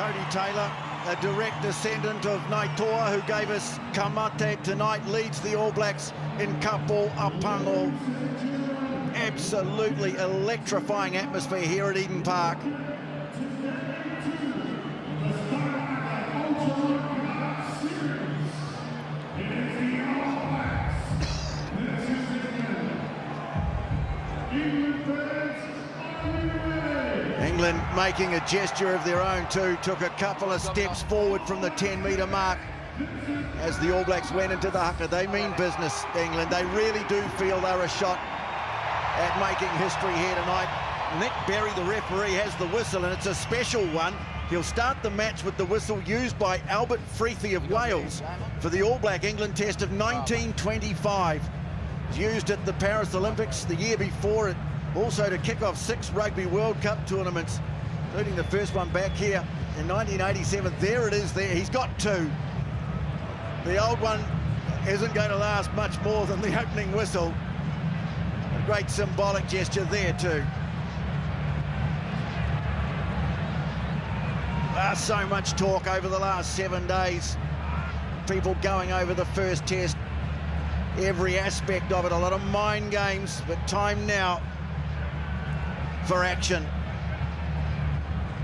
Jody Taylor, a direct descendant of Naitoa, who gave us Kamate tonight, leads the All Blacks in Kapō Apango. Absolutely electrifying atmosphere here at Eden Park. England making a gesture of their own too, took a couple of steps forward from the 10-metre mark as the All Blacks went into the haka. They mean business, England. They really do feel they're a shot at making history here tonight. Nick Berry, the referee, has the whistle, and it's a special one. He'll start the match with the whistle used by Albert Freethie of Wales for the All Black England test of 1925. It was used at the Paris Olympics the year before, it also to kick off 6 Rugby World Cup tournaments, including the first one back here in 1987. There it is there. He's got 2. The old one isn't going to last much more than the opening whistle. A great symbolic gesture there too. So much talk over the last 7 days. People going over the first test, every aspect of it, a lot of mind games, but time now for action.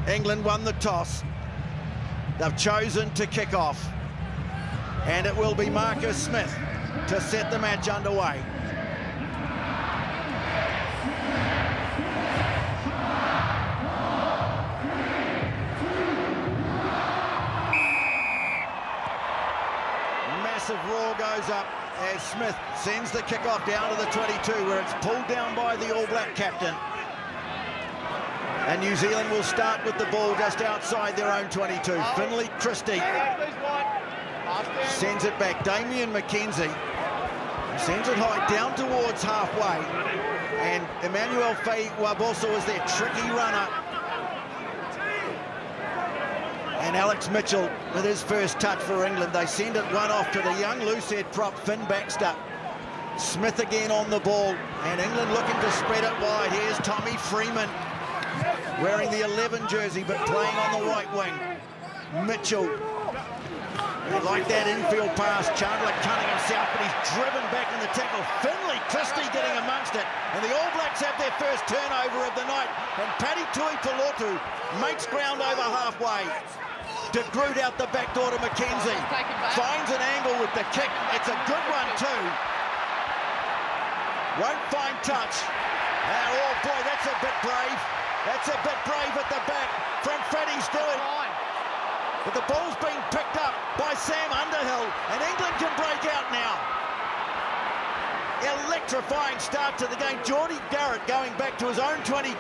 England won the toss. They've chosen to kick off, and it will be Marcus Smith to set the match underway. Massive roar goes up as Smith sends the kickoff down to the 22, where it's pulled down by the All Black captain. And New Zealand will start with the ball just outside their own 22. Finlay Christie sends it back. Damien McKenzie sends it high down towards halfway. And Emmanuel Faye-Waboso is their tricky runner. And Alex Mitchell with his first touch for England. They send it one off to the young loosehead prop Finn Baxter. Smith again on the ball, and England looking to spread it wide. Here's Tommy Freeman, wearing the 11 jersey, but playing on the right wing. Mitchell, like that infield pass. Chandler cunning himself, but he's driven back in the tackle. Finlay Christie getting amongst it, and the All Blacks have their first turnover of the night. And Paddy Tuipulotu makes ground over halfway. De Groot out the back door to McKenzie. Finds an angle with the kick. It's a good one too. Won't find touch. Oh boy, that's a bit brave. That's a bit brave at the back from Freddie Stewart. But the ball's being picked up by Sam Underhill, and England can break out now. Electrifying start to the game. Geordie Garrett going back to his own 22.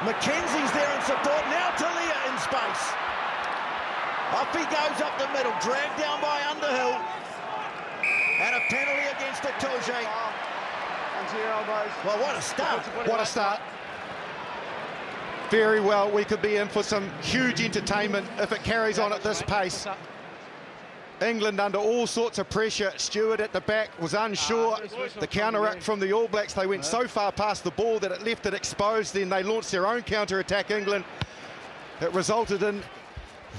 McKenzie's there in support. Now Talia in space. Off he goes up the middle, dragged down by Underhill. And a penalty against Itoje. Well, what a start. What a start. Very well, we could be in for some huge entertainment if it carries on at this pace. England under all sorts of pressure. Stewart at the back was unsure. The counteract from the All Blacks, they went so far past the ball that it left it exposed. Then they launched their own counter-attack, England. It resulted in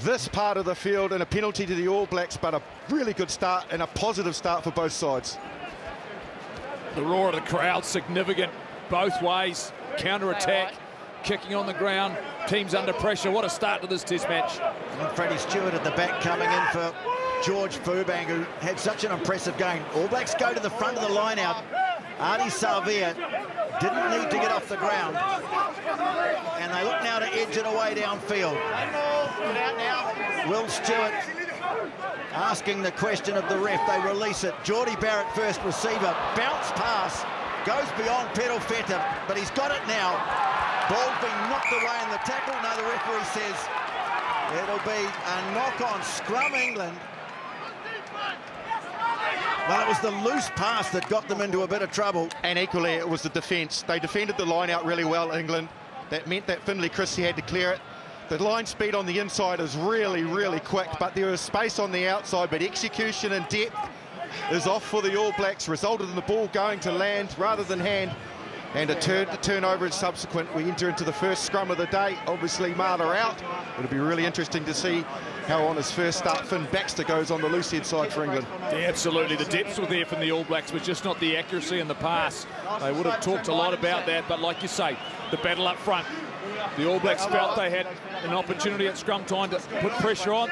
this part of the field and a penalty to the All Blacks, but a really good start and a positive start for both sides. The roar of the crowd, significant both ways. Counter-attack, kicking on the ground, teams under pressure. What a start to this test match. And Freddie Stewart at the back coming in for George Fubang, who had such an impressive game. All Blacks go to the front of the line out. Artie Savea didn't need to get off the ground. And they look now to edge it away downfield. Will Stewart asking the question of the ref. They release it. Geordie Barrett first receiver. Bounce pass. Goes beyond Pedal Feta, but he's got it now. Ball's been knocked away in the tackle. No, the referee says it'll be a knock-on. Scrum England. Well, it was the loose pass that got them into a bit of trouble. And equally, it was the defence. They defended the line out really well, England. That meant that Finlay Christie had to clear it. The line speed on the inside is really, really quick, but there is space on the outside, but execution and depth is off for the All Blacks, resulted in the ball going to land rather than hand. and a turnover and subsequent. We enter into the first scrum of the day. Obviously, Martha out. It'll be really interesting to see how on his first start Finn Baxter goes on the loose head side for England. Yeah, absolutely. The depths were there from the All Blacks, but just not the accuracy in the pass. They would have talked a lot about that, but like you say, the battle up front. The All Blacks felt they had an opportunity at scrum time to put pressure on.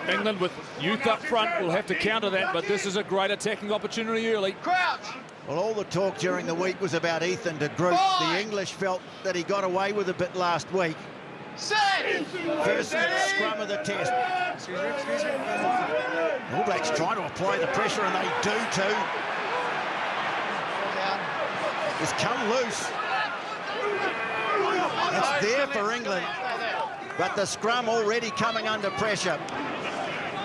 England, with youth up front, will have to counter that, but this is a great attacking opportunity early. Well, all the talk during the week was about Ethan de Groot. The English felt that he got away with a bit last week. First scrum of the test. All Blacks trying to apply the pressure, and they do too. It's come loose. It's there for England, but the scrum already coming under pressure.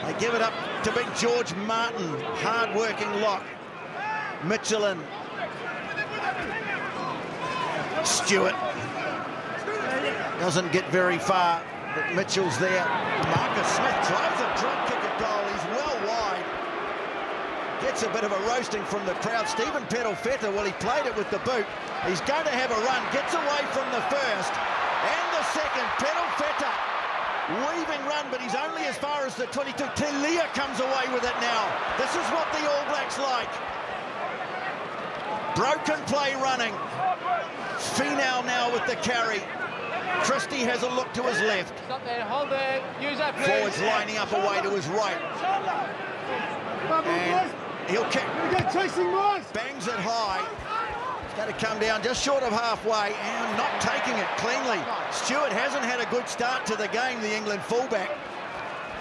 They give it up to big George Martin, hard-working lock. Mitchell. Stewart doesn't get very far, but Mitchell's there. Marcus Smith tries a drop kick at goal. He's well wide. Gets a bit of a roasting from the crowd. Stephen Pedal-Feta, well, he played it with the boot. He's going to have a run. Gets away from the first and the second. Pedal-Feta, weaving run, but he's only as far as the 22. Talia comes away with it now. This is what the All Blacks like. Broken play running. Finau now with the carry. Christie has a look to his left. Stop there, hold there. Use that, please. Forwards lining up away to his right. And he'll kick. Bangs it high. It's going to come down just short of halfway and not taking it cleanly. Stewart hasn't had a good start to the game, the England fullback.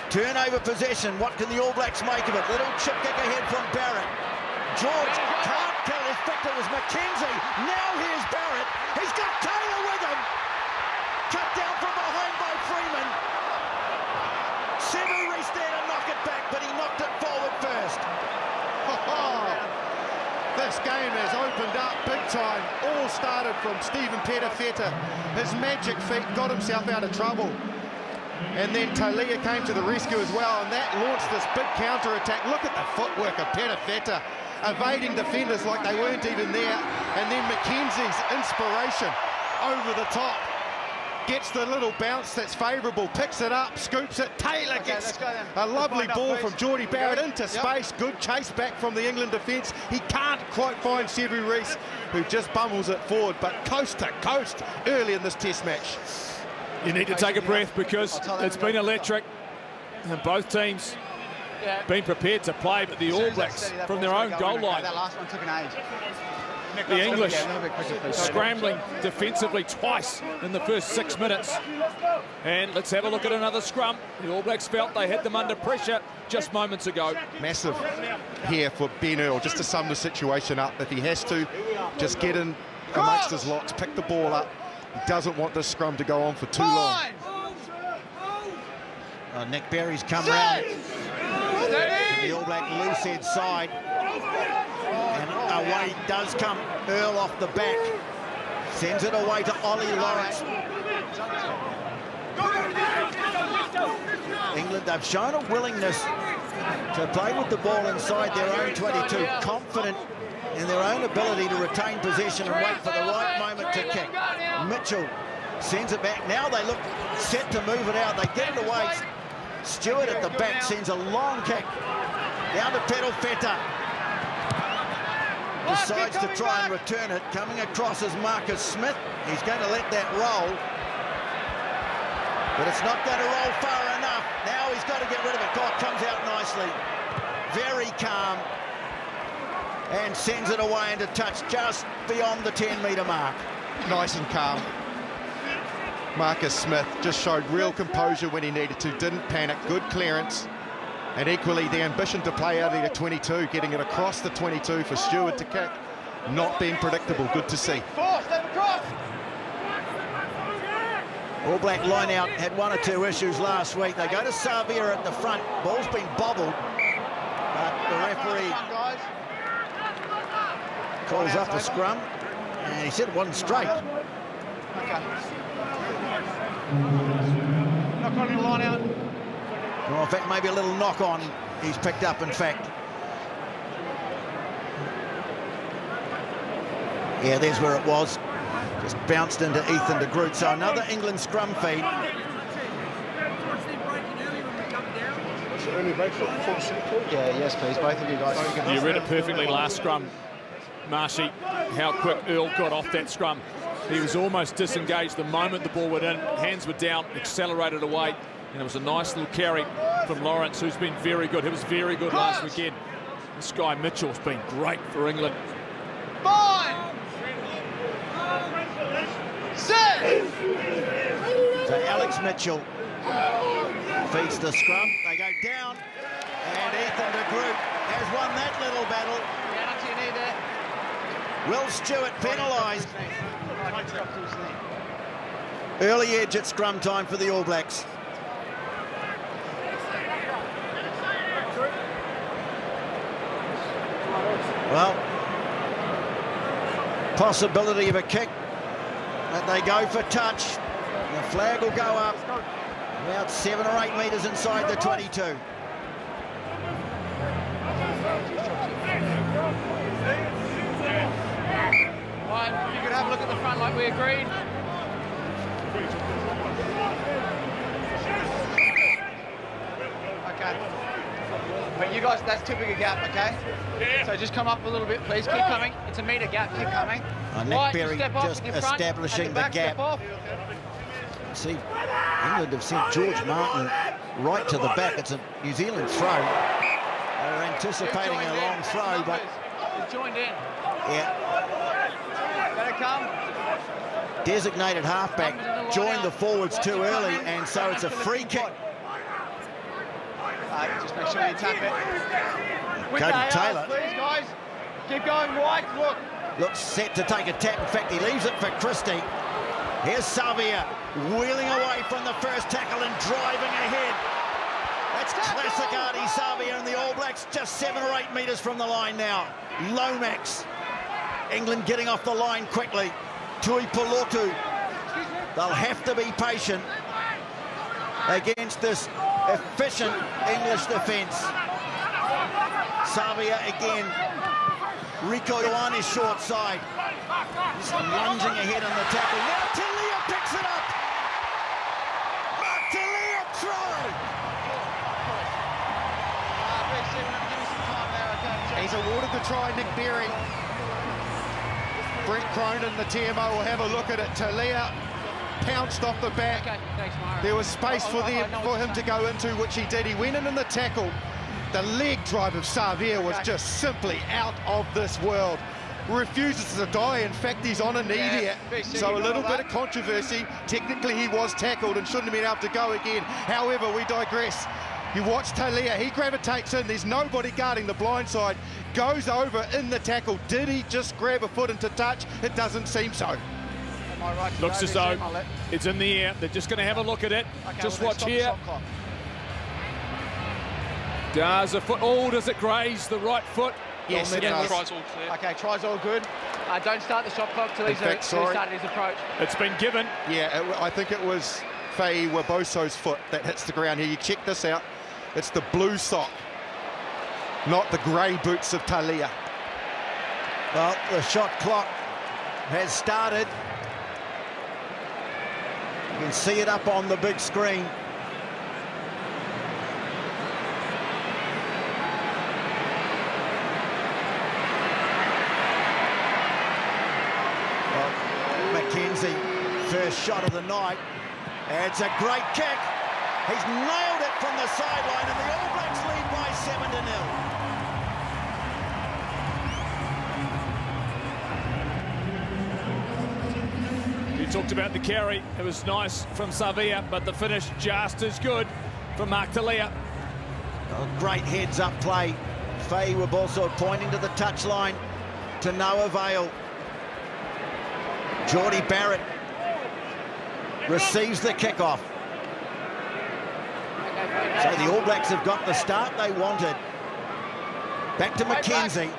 Turnover possession. What can the All Blacks make of it? Little chip kick ahead from Barrett. George can't kill. In fact, it was McKenzie. Now here's Barrett. He's got Taylor with him. Cut down from behind by Freeman. Sevu reached there to knock it back, but he knocked it forward first. This game has opened up big time. All started from Stephen Pedal-Feta. His magic feet got himself out of trouble. And then Talia came to the rescue as well, and that launched this big counter-attack. Look at the footwork of Pedal-Feta, evading defenders like they weren't even there. And then McKenzie's inspiration over the top. Gets the little bounce that's favourable, picks it up, scoops it. Taylor gets a lovely ball from Geordie Barrett into space. Good chase back from the England defence. He can't quite find Sevu Reece, who just bumbles it forward, but coast to coast early in this test match. You need to take a breath because it's been electric, and both teams been prepared to play, but the All Blacks from their own goal line. That last one took an age. The English scrambling defensively twice in the first 6 minutes. And let's have a look at another scrum. The All Blacks felt they had them under pressure just moments ago. Massive here for Ben Earl, just to sum the situation up. If he has to, just get in amongst his locks, pick the ball up. He doesn't want this scrum to go on for too long. Nick Berry's come round to the All Black loose head side. And away does come Earl off the back. Sends it away to Ollie Lawrence. England, they've shown a willingness to play with the ball inside their own 22, confident in their own ability to retain possession and wait for the right moment to kick. Mitchell sends it back. Now they look set to move it out. They get it away. Stewart at the back sends a long kick down to Pedal-Feta. Decides to try and return it. Coming across is Marcus Smith. He's going to let that roll, but it's not going to roll far enough. Now he's got to get rid of it. God, comes out nicely. Very calm. And sends it away into touch just beyond the 10-metre mark. Nice and calm. Marcus Smith just showed real composure when he needed to. Didn't panic. Good clearance. And equally, the ambition to play out of the 22, getting it across the 22 for Stewart to kick. Not being predictable. Good to see. All Black line-out had one or two issues last week. They go to Savia at the front. Ball's been bobbled, but the referee calls up a scrum, and he said it wasn't straight. Knock on the line out. Well, in fact, maybe a little knock on he's picked up, in fact. Yeah, there's where it was. Just bounced into Ethan de Groot. So another England scrum feed. Yeah, yes, please. Both of you guys. You read it perfectly last scrum, Marshy, how quick Earl got off that scrum. He was almost disengaged the moment the ball went in. Hands were down, accelerated away. And it was a nice little carry from Lawrence, who's been very good. He was very good last weekend. This guy Mitchell's been great for England. 5, 6. So Alex Mitchell feeds the scrum. They go down. And Ethan de Groot has won that little battle. Down onto your knee there. Will Stewart penalised. Early edge at scrum time for the All Blacks. Well, possibility of a kick, but they go for touch. The flag will go up about 7 or 8 metres inside the 22. Right, if you could have a look at the front like we agreed. Okay. But you guys, that's too big a gap, okay? Yeah. So just come up a little bit, please. Keep coming. It's a metre gap. Keep coming. Nick Berry just establishing the gap. See, England have sent George Martin right to the back. It's a New Zealand throw. They're anticipating a long throw, but... You're joined in. Yeah. Better come. Designated halfback joined the forwards too early, and so it's a free kick. Just make sure you tap it. With Cody Taylor. Please, guys. Keep going right. Look. Looks set to take a tap. In fact, he leaves it for Christie. Here's Savia wheeling away from the first tackle and driving ahead. That's classic Artie Savia and the All Blacks just 7 or 8 metres from the line now. Lomax. England getting off the line quickly. Tui Polotu. They'll have to be patient against this efficient English defence. Savia again. Rico on his short side. He's lunging ahead on the tackle. Now Talia picks it up. Mark Talia try. He's awarded the try, Nick Berry. Brent Cronin, the TMO, will have a look at it. Talia pounced off the back. Okay, thanks, Mara. There was space for him to go into, which he did. He went in the tackle. The leg drive of Savia was just simply out of this world. Refuses to die. In fact, he's on a knee here. So a little bit of controversy. Technically, he was tackled and shouldn't have been able to go again. However, we digress. You watch Talia. He gravitates in. There's nobody guarding the blind side. Goes over in the tackle. Did he just grab a foot into touch? It doesn't seem so. Looks as though it's in the air. They're just going to have a look at it. Okay, just watch here. Does a foot, does it graze the right foot? Yes, it does. Tries all clear. Okay, tries all good. Don't start the shot clock till he's started his approach. It's been given. Yeah, I think it was Faye Waboso's foot that hits the ground here. You check this out. It's the blue sock, not the grey boots of Talia. Well, the shot clock has started. You can see it up on the big screen. Well, Mackenzie, first shot of the night. It's a great kick. He's nailed it from the sideline, and the All Blacks lead by 7-0. You talked about the carry. It was nice from Savia, but the finish just as good from Mark Talia. Oh, great heads-up play. Faye Waboso pointing to the touchline to no avail. Geordie Barrett receives the kickoff. So the All Blacks have got the start they wanted. Back to Mackenzie.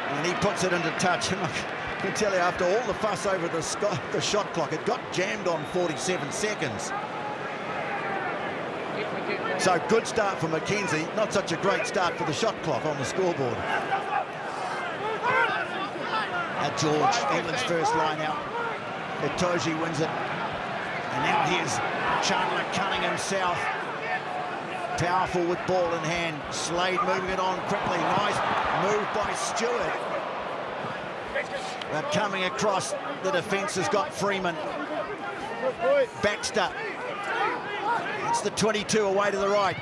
And he puts it into touch. And I can tell you, after all the fuss over the shot clock, it got jammed on 47 seconds. So good start for Mackenzie. Not such a great start for the shot clock on the scoreboard. A George, England's first line out. Itoje wins it. And now here's Chandler Cunningham South. Powerful with ball in hand. Slade moving it on quickly. Nice move by Stewart. But coming across, the defence has got Freeman. Baxter. It's the 22 away to the right.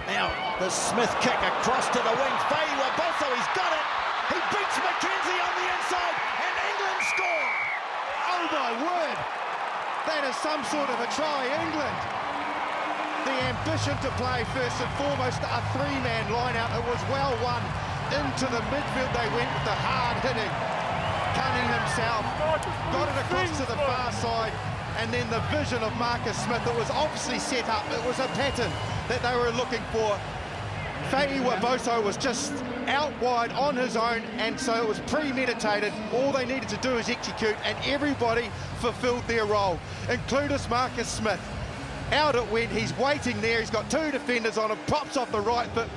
Now, the Smith kick across to the wing. Faiwa Bosso, he's got it. He beats McKenzie on the inside, and England score. Oh my word! That is some sort of a try, England. The ambition to play first and foremost a three-man line-out. It was well won. Into the midfield they went with the hard hitting. Cunningham South got it across to the far side, and then the vision of Marcus Smith. It was obviously set up. It was a pattern that they were looking for. Faiwa Bosso was just out wide on his own, and so it was premeditated. All they needed to do is execute, and everybody fulfilled their role, including Marcus Smith. Out it went, he's waiting there, he's got two defenders on him, pops off the right foot,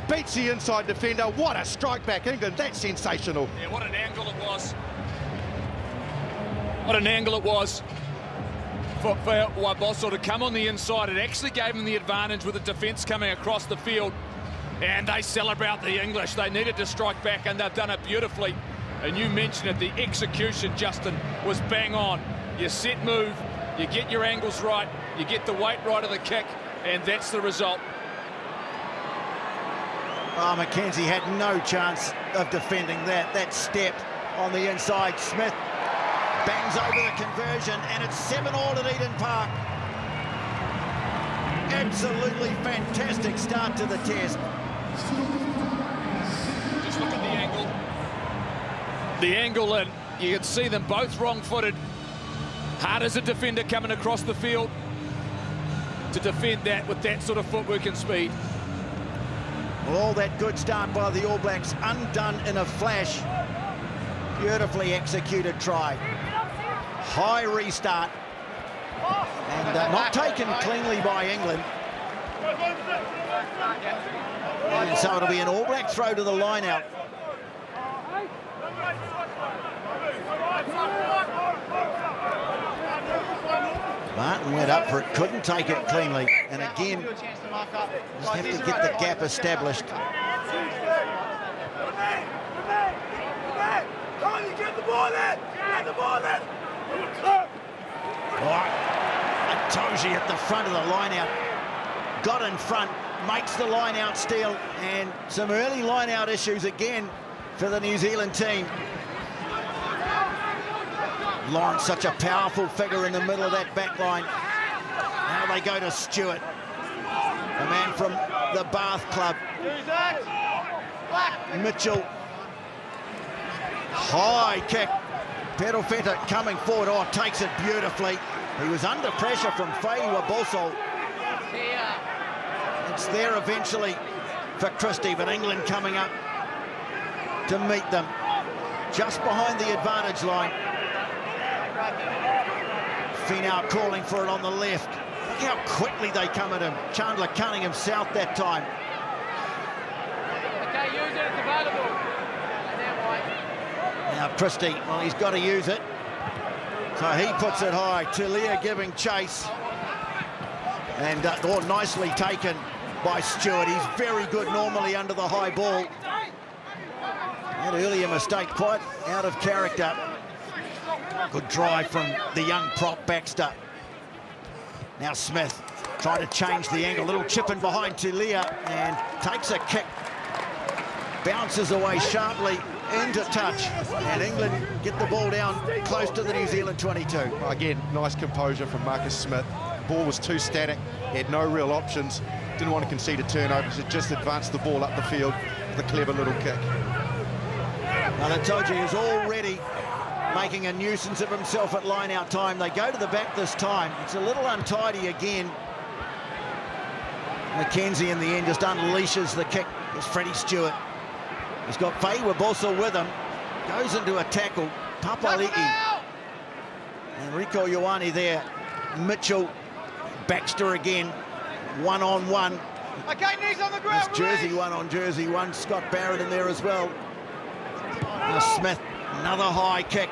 beats the inside defender. What a strike back, England, that's sensational. Yeah, what an angle it was. What an angle it was for Wabosso to come on the inside. It actually gave him the advantage with the defence coming across the field. And they celebrate the English. They needed to strike back, and they've done it beautifully. And you mentioned it, the execution, Justin, was bang on. You set move, you get your angles right, you get the weight right of the kick, and that's the result. Oh, McKenzie had no chance of defending that. That step on the inside. Smith bangs over the conversion, and it's 7-all at Eden Park. Absolutely fantastic start to the test. Just look at the angle. The angle, and you can see them both wrong-footed. Hard as a defender coming across the field to defend that with that sort of footwork and speed. Well, all that good start by the All Blacks undone in a flash. Beautifully executed try. High restart. And not taken cleanly by England. And so it'll be an All Black throw to the line out. Martin went up for it, couldn't take it cleanly. And again, just have to get the gap established. Itoje at the front of the line-out, got in front, makes the line-out steal, and some early line-out issues again for the New Zealand team. Lawrence, such a powerful figure in the middle of that back line. Now they go to Stewart, a man from the Bath club. Mitchell, high kick. Perofeta coming forward, oh, takes it beautifully. He was under pressure from Faiwa Bosso. It's there eventually for Christie, but England coming up to meet them just behind the advantage line. Finau calling for it on the left. Look how quickly they come at him. Chandler Cunningham South that time. Okay, use it, it's available. Now Christie, well, he's got to use it. So he puts it high. Tulia giving chase. And nicely taken by Stewart. He's very good normally under the high ball. That earlier mistake quite out of character. Good drive from the young prop Baxter. Now Smith trying to change the angle. Little chip in behind Tulia and takes a kick. Bounces away sharply into touch. And England get the ball down close to the New Zealand 22. Again, nice composure from Marcus Smith. Ball was too static. He had no real options. Didn't want to concede a turnover, so just advanced the ball up the field with a clever little kick. Well, Itoje is already making a nuisance of himself at line-out time. They go to the back this time. It's a little untidy again. McKenzie in the end just unleashes the kick. It's Freddie Stewart. He's got Faiwa Bosso with him. Goes into a tackle. Papali'i. And Rieko Ioane there. Mitchell. Baxter again. One-on-one. Okay, knees on the ground. Jersey one on jersey one. Scott Barrett in there as well. Now Smith Another high kick.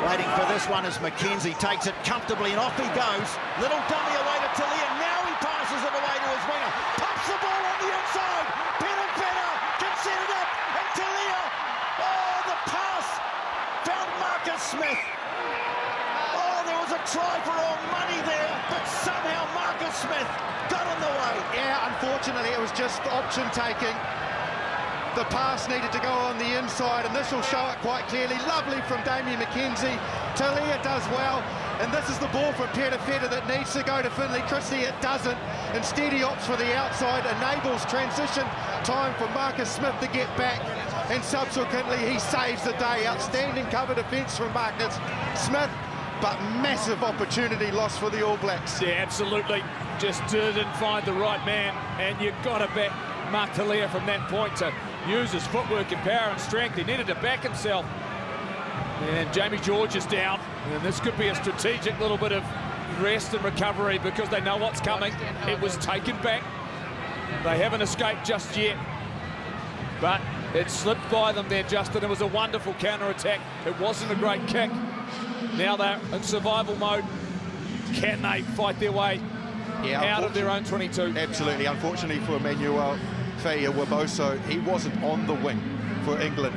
Waiting for this one as McKenzie takes it comfortably and off he goes. Little dummy away to Talia. Now he passes it away to his winger. Pops the ball on the inside. Penna can set it up. And Talia. Oh, the pass found Marcus Smith. Oh, there was a try for all money there, but somehow Marcus Smith got in the way. Yeah, unfortunately, it was just option taking. The pass needed to go on the inside, and this will show it quite clearly. Lovely from Damien McKenzie. Talia does well, and this is the ball from Peter Feta that needs to go to Finlay Christie. It doesn't. Instead, he opts for the outside, enables transition time for Marcus Smith to get back, and subsequently he saves the day. Outstanding cover defence from Marcus Smith, but massive opportunity lost for the All Blacks. Yeah, absolutely. Just didn't find the right man, and you've got to back Mark Talia from that point to use his footwork and power and strength. He needed to back himself. And Jamie George is down, and this could be a strategic little bit of rest and recovery because they know what's coming. It was taken back. They haven't escaped just yet, but it slipped by them there, Justin. It was a wonderful counter-attack. It wasn't a great kick. Now they're in survival mode. Can they fight their way out of their own 22? Absolutely. Unfortunately for Emmanuel Fa'ia-Waboso, he wasn't on the wing for England.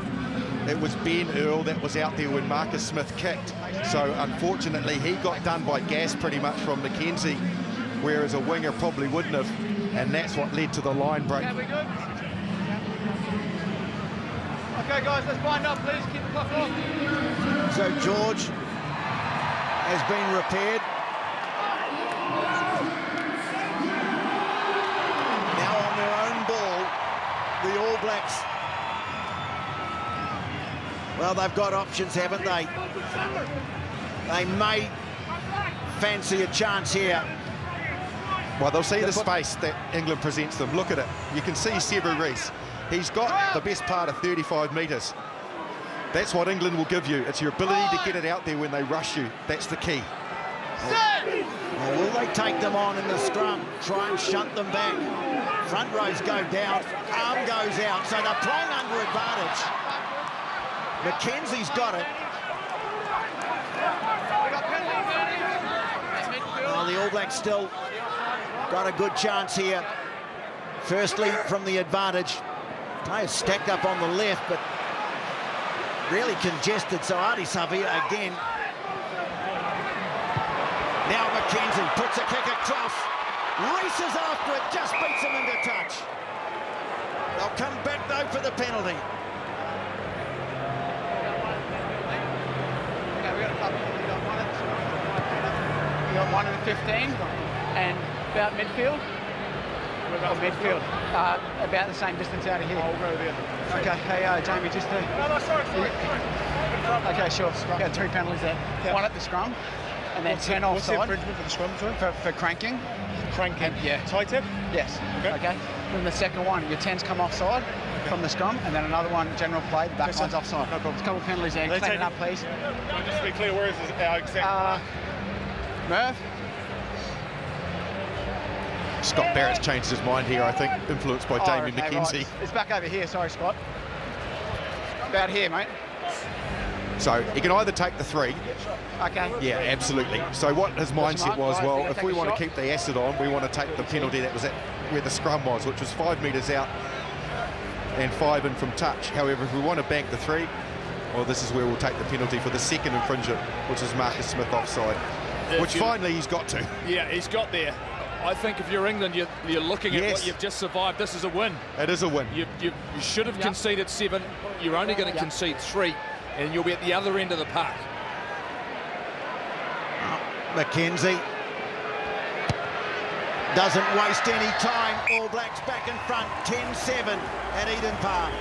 It was Ben Earl that was out there when Marcus Smith kicked. So unfortunately he got done by gas pretty much from McKenzie, whereas a winger probably wouldn't have, and that's what led to the line break. Okay, we good? Okay, guys, let's wind up, please. Keep the clock off. So George has been repaired. Now on their own ball, the All Blacks. Well, they've got options, haven't they? They may fancy a chance here. Well, they'll see the space that England presents them. Look at it. You can see Sevu Reece. He's got the best part of 35 metres. That's what England will give you. It's your ability to get it out there when they rush you. That's the key. Well, will they take them on in the scrum? Try and shunt them back. Front rows go down, arm goes out, so they're playing under advantage. McKenzie's got it. Well, the All Blacks still got a good chance here. Firstly, from the advantage. Players stacked up on the left, but really congested, so Ardie Savea again. Now McKenzie puts a kick across. Races after it, just beats him into touch. They'll come back, though, for the penalty. Okay, we got a couple. We got one in the 15, and about midfield. Midfield, about the same distance out of here. I'll go there. Okay, hey, Jamie, just to... No, sorry. Okay, sure. We got 2 penalties there. Yeah. One at the scrum, and then 10 offside. What's the infringement for the scrum, sorry? For cranking. Cranking? And, yeah. Tie tip? Yes. Okay. Then the second one, your 10s come offside from the scrum, and then another one, general play, the back one's offside. No problem. There's a couple of penalties there. Clean it up, please. Just to be clear, where is our exact... Merv? Scott Barrett's changed his mind here, I think, influenced by Damien McKenzie. Right. It's back over here, sorry, Scott. About here, mate. So he can either take the 3. Okay. Yeah, absolutely. So what his mindset was, well, if we want to keep the acid on, we want to take the penalty that was at where the scrum was, which was 5 metres out and 5 in from touch. However, if we want to bank the 3, well, this is where we'll take the penalty for the second infringement, which is Marcus Smith offside, which finally he's got to. Yeah, he's got there. I think if you're England, you're looking at what you've just survived. This is a win. It is a win. You should have conceded 7. You're only going to concede 3, and you'll be at the other end of the park. McKenzie doesn't waste any time. All Blacks back in front, 10-7 at Eden Park.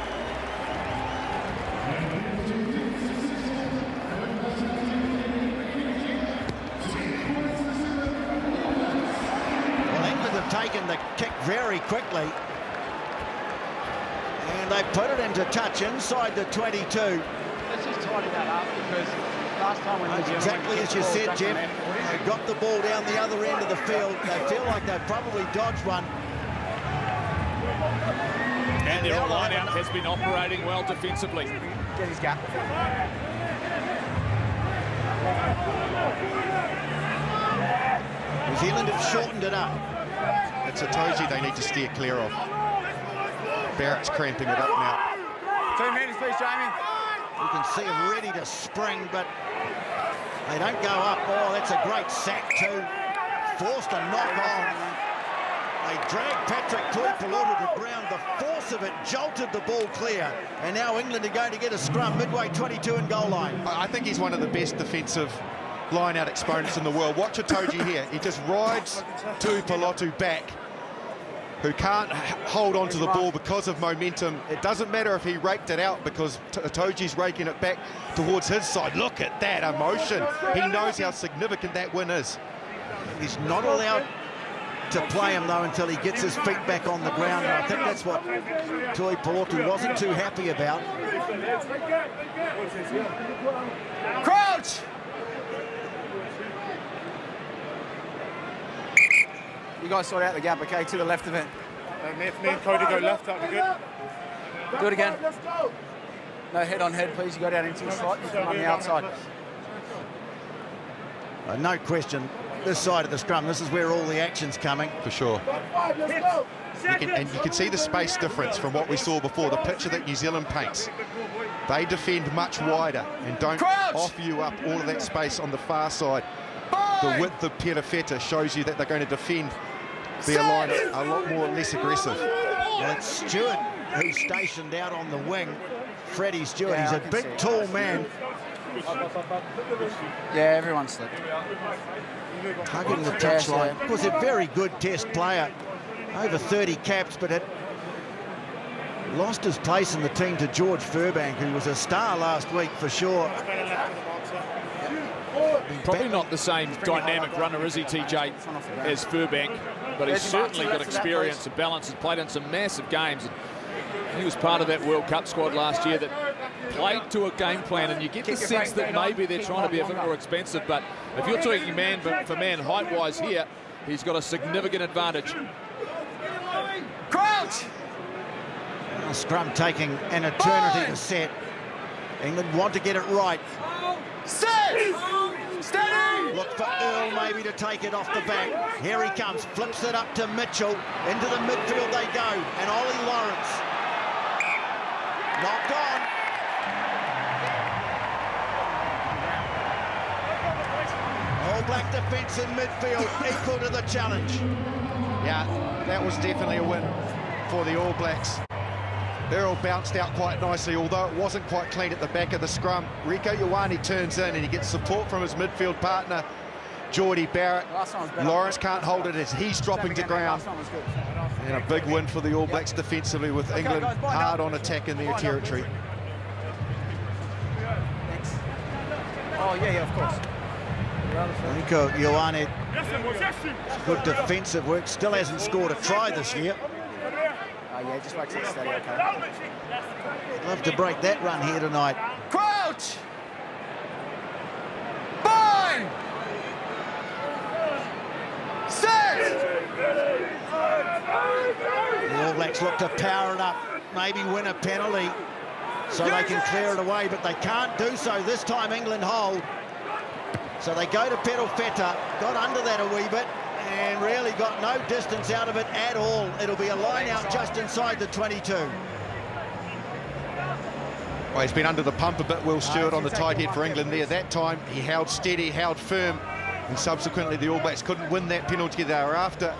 Well, England have taken the kick very quickly, and they put it into touch inside the 22. Let's just tidy that up, because last time when exactly as you said, Jeff, they got the ball down the other end of the field. They feel like they've probably dodged one. And their line-out has been operating well defensively. Get his gap. New Zealand have shortened it up. It's a Toji they need to steer clear of. Barrett's cramping it up now. 2 minutes, please, Jamie. You can see them ready to spring, but they don't go up. Oh, that's a great sack too. Forced a knock on. They dragged Patrick Tuipulotu to the ground. The force of it jolted the ball clear. And now England are going to get a scrum midway 22 and goal line. I think he's one of the best defensive line-out exponents in the world. Watch Toji here. He just rides Tuipulotu back, who can't hold on to the ball because of momentum. It doesn't matter if he raked it out because Toji's raking it back towards his side. Look at that emotion. He knows how significant that win is. He's not allowed to play him, though, until he gets his feet back on the ground. And I think that's what Tuipulotu wasn't too happy about. Crouch! You guys sort out the gap, okay? To the left of it. Me and Cody go left, that'd be good. Do it again. No head on head, please. You go down into the slot. You come on the outside. No question, this side of the scrum, this is where all the action's coming. For sure. And you can see the space difference from what we saw before, the picture that New Zealand paints. They defend much wider and don't offer you up all of that space on the far side. The width of Perofeta shows you that they're going to defend their line a lot more less aggressive. Well, it's Stewart who's stationed out on the wing. Freddie Stewart, he's a big, tall man. Yeah, everyone slipped. Hugging the touchline. Of course, a very good test player. Over 30 caps, but it lost his place in the team to George Furbank, who was a star last week for sure. Probably not the same dynamic runner, is he, TJ, as Furbank, but he's certainly got experience and balance. He's played in some massive games. He was part of that World Cup squad last year that played to a game plan, and you get the sense that maybe they're trying to be a bit more expensive, but if you're talking man for man height-wise here, he's got a significant advantage. Crouch! Well, scrum taking an eternity to set. England want to get it right. Set! Steady! Look for Earl maybe to take it off the back. Here he comes, flips it up to Mitchell. Into the midfield they go, and Ollie Lawrence. Knocked on. All Black defence in midfield, equal to the challenge. Yeah, that was definitely a win for the All Blacks. Earl bounced out quite nicely, although it wasn't quite clean at the back of the scrum. Rieko Ioane turns in and he gets support from his midfield partner, Geordie Barrett. Lawrence can't hold it as he's dropping to ground. And a big win for the All Blacks defensively, with England hard on attack in their territory. Oh, yeah, of course. Rieko Ioane, good defensive work, still hasn't scored a try this year. Yeah, just makes it steady, okay. I'd love to break that run here tonight. Crouch! Bind! Set! The All Blacks look to power it up, maybe win a penalty so they can clear it away, but they can't do so. This time England hold. So they go to Perofeta, got under that a wee bit, and really got no distance out of it at all. It'll be a line out just inside the 22. Well, he's been under the pump a bit, Will Stewart, on the tight head for England there. That time he held steady, held firm, and subsequently the All Blacks couldn't win that penalty they were after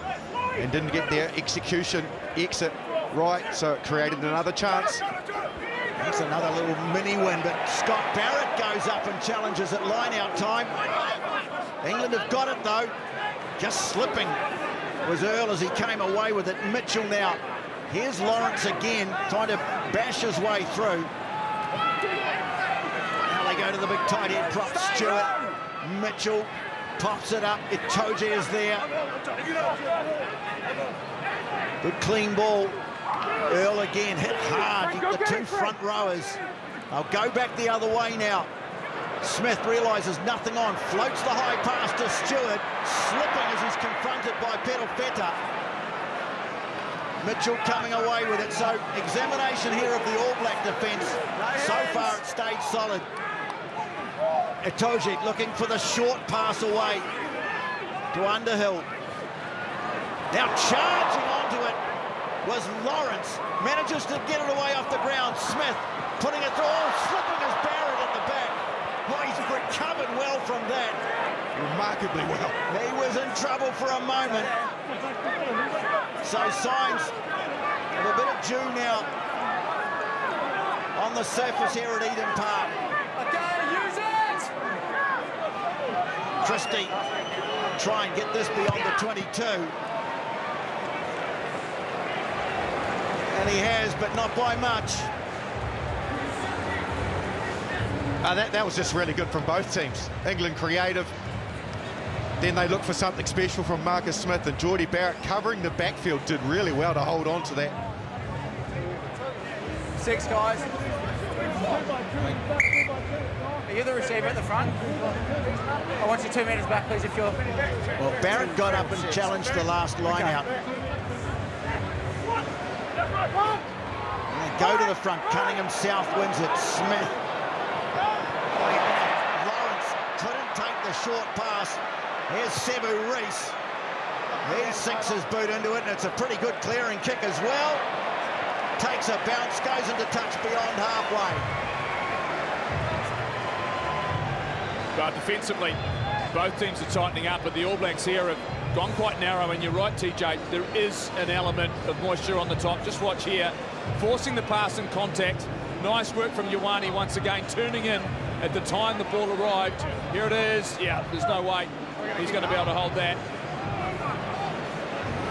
and didn't get their exit right, so it created another chance. That's another little mini win, but Scott Barrett goes up and challenges at line out time. England have got it though. Just slipping was Earl as he came away with it. Mitchell now. Here's Lawrence again, trying to bash his way through. Now they go to the big tight end prop, Stewart. Mitchell pops it up. Itoje is there. Good clean ball. Earl again, hit hard. The two front rowers. They'll go back the other way now. Smith realises nothing on, floats the high pass to Stewart, slipping as he's confronted by Perofeta. Mitchell coming away with it. So examination here of the All Black defence. So far it stayed solid. Itoje looking for the short pass away to Underhill. Now charging onto it was Lawrence. Manages to get it away off the ground. Smith putting it through. Oh, slipping as Barrett at the back. Oh, he's recovered well from that. Remarkably well. He was in trouble for a moment. So signs of a bit of dew now on the surface here at Eden Park. Use it! Christie try and get this beyond the 22. And he has, but not by much. That was just really good from both teams. England creative. Then they look for something special from Marcus Smith, and Geordie Barrett covering the backfield did really well to hold on to that. 6 guys. Are you the receiver at the front? I want you 2 metres back, please, if you're... Well, Barrett got up and challenged the last line out. And go to the front. Cunningham South wins it. Smith. Lawrence couldn't take the short pass. Here's Sevu Reece. He sinks his boot into it, and it's a pretty good clearing kick as well. Takes a bounce, goes into touch beyond halfway. But defensively, both teams are tightening up, but the All Blacks here have gone quite narrow, and you're right, TJ, there is an element of moisture on the top. Just watch here, forcing the pass and contact. Nice work from Ioane once again, turning in at the time the ball arrived. Here it is. Yeah, there's no way he's going to be able to hold that.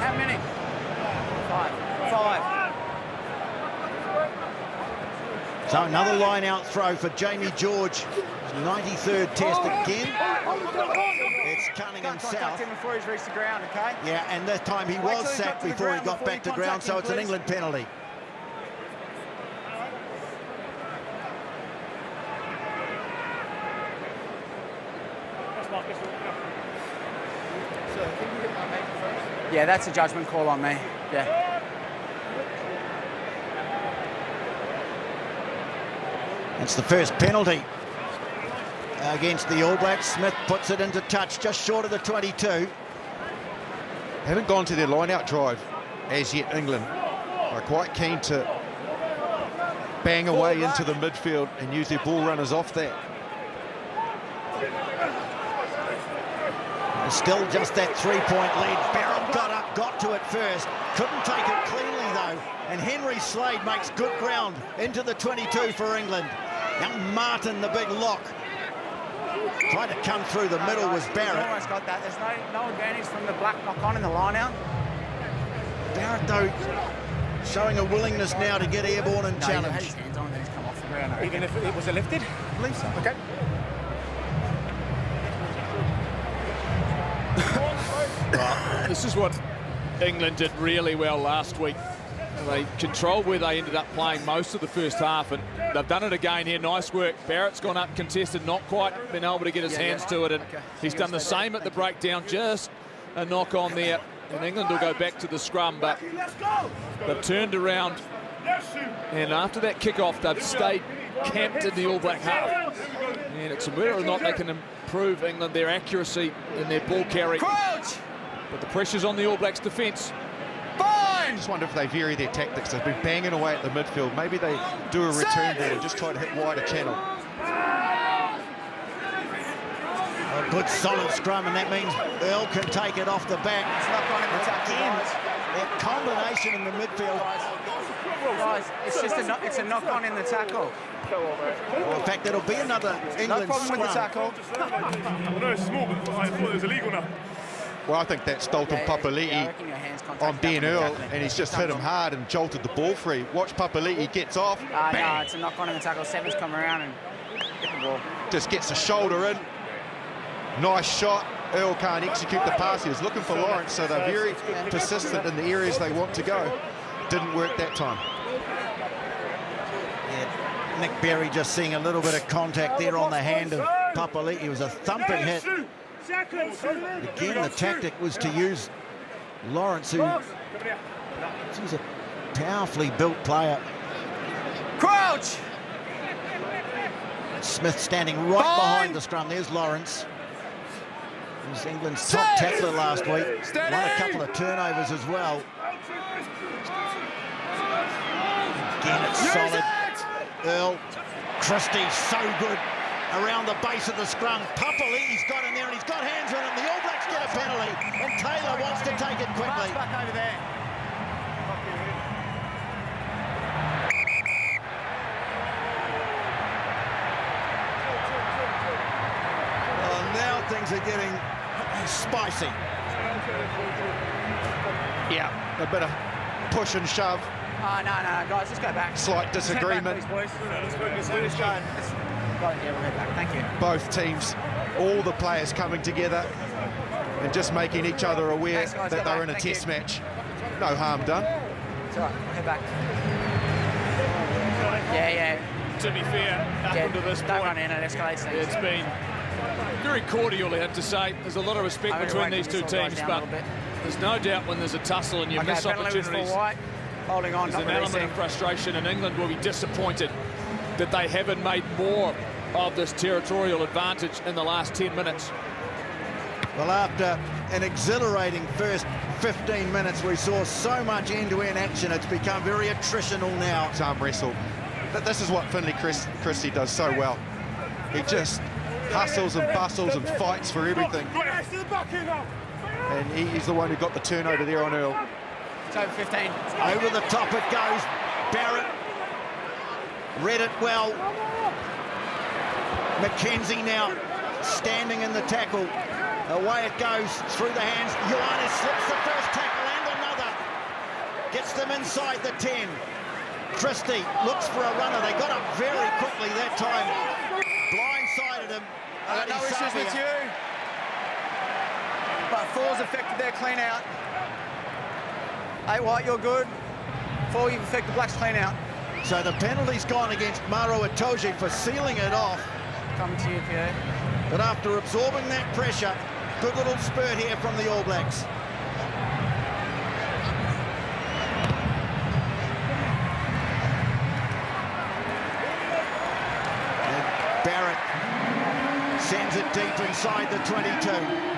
How many? 5. So another line-out throw for Jamie George. 93rd test again. It's Cunningham South. Contact him before he's reached the ground, okay? Yeah, and this time he was sacked before he got back to ground, so it's an England penalty. Yeah, that's a judgment call on me. Yeah. It's the first penalty against the All Blacks. Smith puts it into touch just short of the 22. Haven't gone to their line-out drive as yet, England. Are quite keen to bang away into the midfield and use their ball runners off that. Still just that 3-point lead. Barrett got up, got to it first. Couldn't take it cleanly, though. And Henry Slade makes good ground into the 22 for England. Now Martin, the big lock. Trying to come through the middle was Barrett. Almost got that. There's no advantage from the black knock-on in the line-out. Barrett, though, showing a willingness now to get airborne and challenge. His hands on, then he's come off the ground. Even if it was lifted? I believe so. Okay. This is what England did really well last week. They controlled where they ended up playing most of the first half, and they've done it again here. Nice work. Barrett's gone up contested, not quite been able to get his hands to it, and he's done the same at the breakdown. Just a knock on there, and England will go back to the scrum, but they've turned around, and after that kick-off, they've stayed camped in the All Black half. And it's whether or not they can improve England, their accuracy in their ball carry. Crouch! But the pressure's on the All Blacks defence. I just wonder if they vary their tactics. They've been banging away at the midfield. Maybe they do a return ball and just try to hit wider channel. A good solid scrum, and that means Earl can take it off the back. It's not going to attack Again, that combination in the midfield. Guys, it's just it's a knock-on in the tackle. Well, in fact, it'll be another England No problem scrum. with the tackle. Well, no, it's small, but I thought it was illegal now. Well, I think that's Dalton Papali'i on Ben Earl, and he's just hit him hard and jolted the ball free. Watch Papali'i gets off. No, it's a knock-on in the tackle. Seven's come around and hit the ball. Just gets the shoulder in. Nice shot. Earl can't execute the pass. He was looking for Lawrence, so they're very persistent in the areas they want to go. Didn't work that time. Yeah, Nick Berry just seeing a little bit of contact there on the hand of Papali'i. It was a thumping hit. Again, the tactic was to use Lawrence, who sees a Powerfully built player. Crouch! Smith standing right behind the scrum. There's Lawrence. He was England's top tackler last week. Won a couple of turnovers as well. Again, it's solid. Earl. Christie, so good around the base of the scrum. Papali'i's got in there and he's got hands on him. The All Blacks get a penalty and Taylor wants to take it quickly. Back over there. Well, now things are getting spicy. Yeah. A bit of push and shove. Oh, no, guys, let's go back. Slight disagreement. Let's go. Yeah, we'll head back. Thank you. Both teams, all the players coming together and just making each other aware Thanks, guys. that Go they're back. in a Thank test you. match. No harm done. It's all right. We'll head back. Yeah. To be fair, up Yeah, until this don't point, run in, it escalates things. it's been very cordial, I have to say. There's a lot of respect I'm gonna between wait these till two this all dies teams, down a but little bit. there's no doubt when there's a tussle and you Okay, miss penalty was for opportunities, White. Holding on, there's not an element releasing. of frustration, and England will be disappointed that they haven't made more of this territorial advantage in the last 10 minutes. Well, after an exhilarating first 15 minutes, we saw so much end-to-end action. It's become very attritional now. It's arm wrestle. But this is what Finley Christie does so well. He just hustles and bustles and fights for everything. And he's the one who got the turnover there on Earl. It's over 15. Over the top it goes. Barrett read it well. Mackenzie now standing in the tackle. Away it goes through the hands. Ioane slips the first tackle and another. Gets them inside the 10. Christie looks for a runner. They got up very quickly that time. Blindsided him. No issues with you. But 4's affected their clean out. 8 White, you're good. 4, you've affected Black's clean out. So the penalty's gone against Maro Itoje for sealing it off. Coming to you, Pierre. But after absorbing that pressure, good little spurt here from the All Blacks. And Barrett sends it deep inside the 22.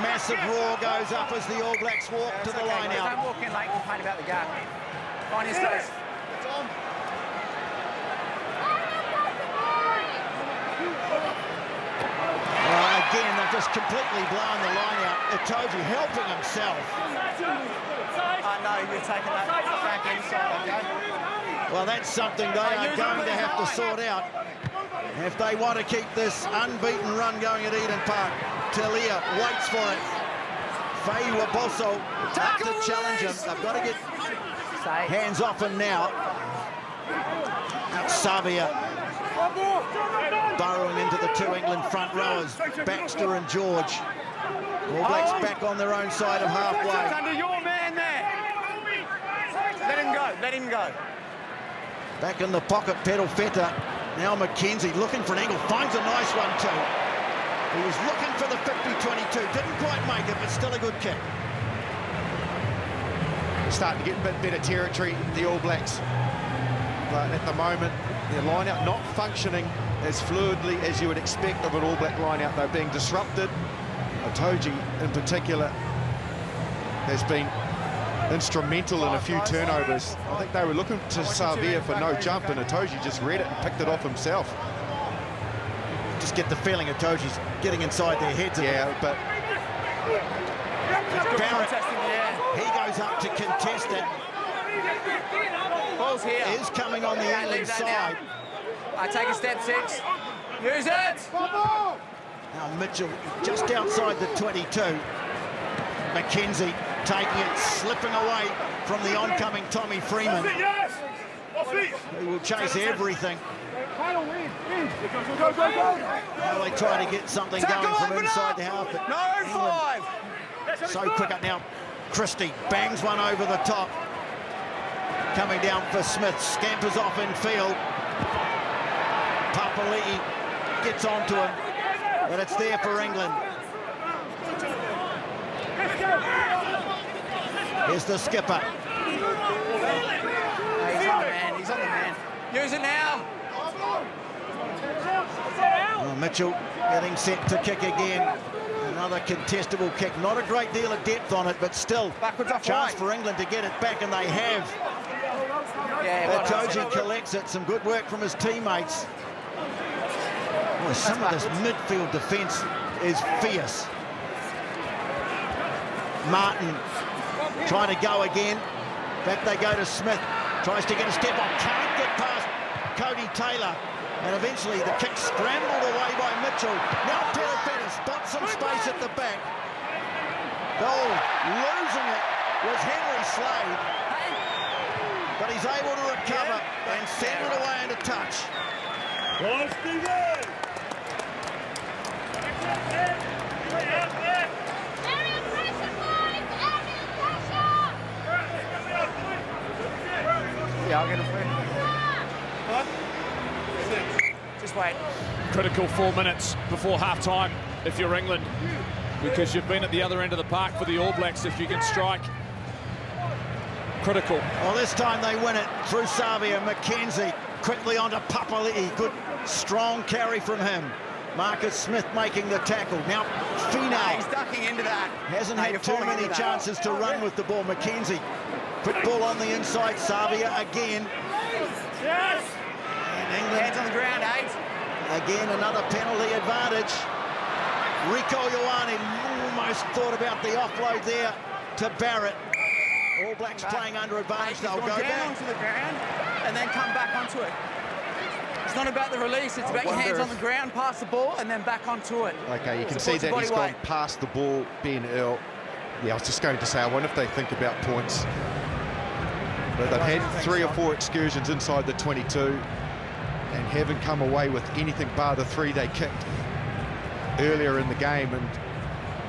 Massive roar goes up as the All Blacks walk to the line out. Don't walk in late and complain about the gap. Find your space. Again, they've just completely blown the line out. Itoje helping himself. No, you're taking that back inside, okay? Well, that's something they are going to have to sort out if they want to keep this unbeaten run going at Eden Park. Talia waits for it. Faye Waboso up to challenge him. They've got to get hands off him now. That's Savia burrowing into the 2 England front rowers, Baxter and George. All Blacks back on their own side of halfway. Under your man there. Let him go, let him go. Back in the pocket, Pedal Feta. Now Mackenzie looking for an angle, finds a nice one too. He was looking for the 50-22, didn't quite make it, but still a good kick. Starting to get a bit better territory, the All Blacks. But at the moment, their line-out not functioning as fluidly as you would expect of an All Black line-out. They're being disrupted. Itoje, in particular, has been instrumental in a few turnovers. I think they were looking to Savia for no jump, and Itoje just read it and picked it off himself. Just get the feeling Itoje's getting inside their heads. Yeah, but Barrett, he goes up to contest it. Ball's here. Is coming on the England side. I take a step 6. Use it! Now Mitchell just outside the 22. Mackenzie taking it, slipping away from the oncoming Tommy Freeman. He will chase everything. Well, they try to get something going from inside the half. But No, England 5! so quick up now. Christie bangs one over the top. Coming down for Smith, scampers off in field. Papali'i gets onto him. but it's there for England. Here's the skipper. He's on the man, he's on the man. Use it now. Oh, Mitchell getting set to kick again. Another contestable kick. Not a great deal of depth on it, but still chance for England to get it back, and they have. Yeah, Toji collects it. Some good work from his teammates. Boy, some of this midfield defence is fierce. Martin trying to go again. Back they go to Smith. Tries to get a step on. Can't get past Cody Taylor. And eventually the kick scrambled away by Mitchell. Now Perifetta spots some space at the back. Goal losing it was Henry Slade. But he's able to recover and send it away into touch. Yeah, I'll get him for you. Just wait. Critical 4 minutes before half-time if you're England, because you've been at the other end of the park for the All Blacks. If you can strike, critical. Well, this time they win it through Savia. McKenzie quickly onto Papali'i. Good, strong carry from him. Marcus Smith making the tackle. Now, Finau. He's ducking into that. Hasn't had too many chances to run with the ball. McKenzie. Quick ball on the inside. Savia again. Yes. And England. Hands on the ground, 8. Again, another penalty advantage. Rico Ioane almost thought about the offload there to Barrett. All Blacks playing under advantage. They'll go down onto the ground and then come back onto it. It's not about the release, it's about your hands on the ground, pass the ball, and then back onto it. Okay, you can see that he's gone past the ball, Ben Earl. Yeah, I was just going to say, I wonder if they think about points. But they've had 3 or 4 excursions inside the 22 and haven't come away with anything bar the 3 they kicked earlier in the game. And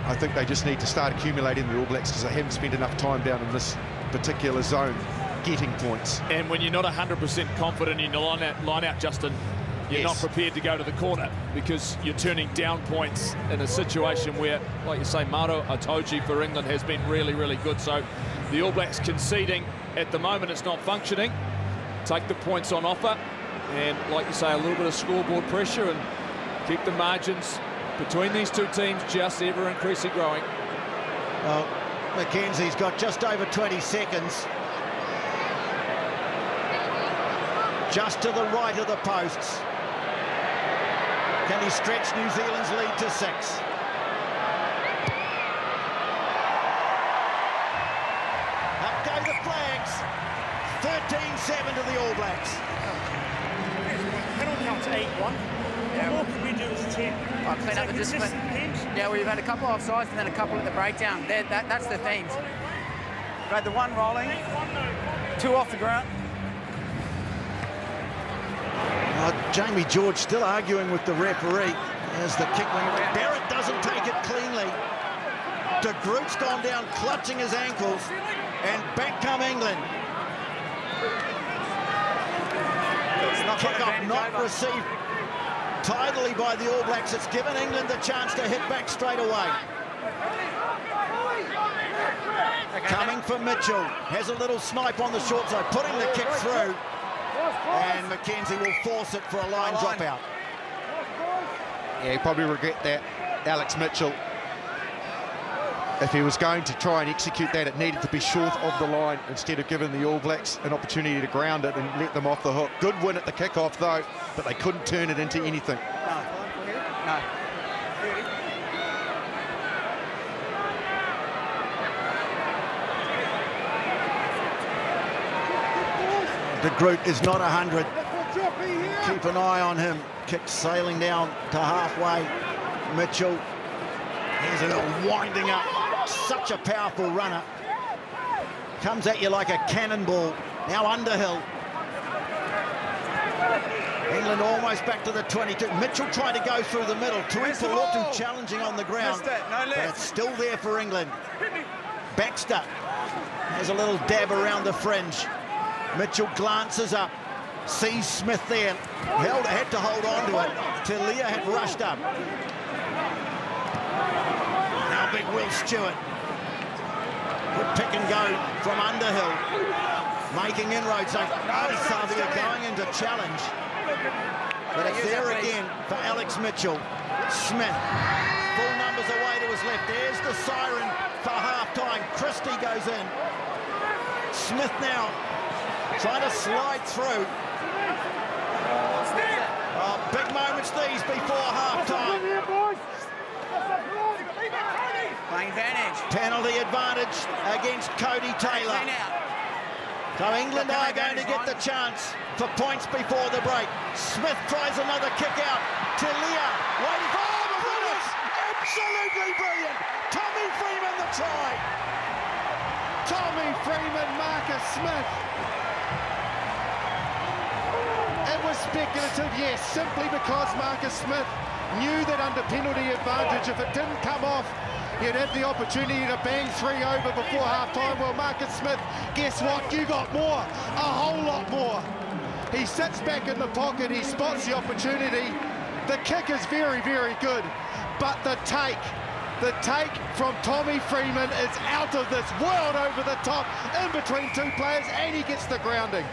I think they just need to start accumulating the All Blacks, because they haven't spent enough time down in this particular zone getting points. And when you're not 100% confident in your line out, Justin, you're not prepared to go to the corner, because you're turning down points in a situation where, like you say, Maro Itoje for England has been really, really good. So the All Blacks conceding at the moment, it's not functioning. Take the points on offer, and like you say, a little bit of scoreboard pressure, and keep the margins between these two teams just ever increasing, growing. Well, McKenzie's got just over 20 seconds. Just to the right of the posts. Can he stretch New Zealand's lead to 6? Up go the flags. 13-7 to the All Blacks. Penalty count's 8-1. What more can we do as a team? I'll clean up the discipline. Yeah, we've had a couple of offsides and then a couple at the breakdown. That's the themes. We've had the 1 rolling, 2 off the ground. Jamie George still arguing with the referee as the kick went. Barrett doesn't take it cleanly. De Groot's gone down clutching his ankles, and back come England. Kick-off not received tidily by the All Blacks. It's given England the chance to hit back straight away. Coming for Mitchell. Has a little snipe on the short side, putting the kick through. And McKenzie will force it for a line dropout. Yeah, he'll probably regret that, Alex Mitchell. If he was going to try and execute that, it needed to be short of the line instead of giving the All Blacks an opportunity to ground it and let them off the hook. Good win at the kickoff, though, but they couldn't turn it into anything. No. De Groot is not 100. Keep an eye on him. Kick sailing down to halfway. Mitchell. Here's a little winding up. Such a powerful runner. Comes at you like a cannonball. Now Underhill. England almost back to the 22. Mitchell trying to go through the middle. Tuipulotu challenging on the ground. But it's still there for England. Baxter has a little dab around the fringe. Mitchell glances up, sees Smith there, had to hold on to it till Leah had rushed up. Will Stewart. Good pick and go from Underhill. Making inroads. So Savia going into challenge. But it's there again for Alex Mitchell. Smith. Full numbers away to his left. There's the siren for half-time. Christie goes in. Smith now trying to slide through. Oh, big moments these before half-time. Playing advantage. Penalty advantage against Cody Taylor. So England are going to get the chance for points before the break. Smith tries another kick out. Talia waiting for the winners. Absolutely brilliant. Tommy Freeman the try. Tommy Freeman, Marcus Smith. It was speculative, yes, simply because Marcus Smith knew that under penalty advantage, if it didn't come off, he'd have the opportunity to bang 3 over before half-time. Well, Marcus Smith, guess what? You got more, a whole lot more. He sits back in the pocket, he spots the opportunity. The kick is very, very good, but the take from Tommy Freeman is out of this world, over the top, in between two players, and he gets the grounding.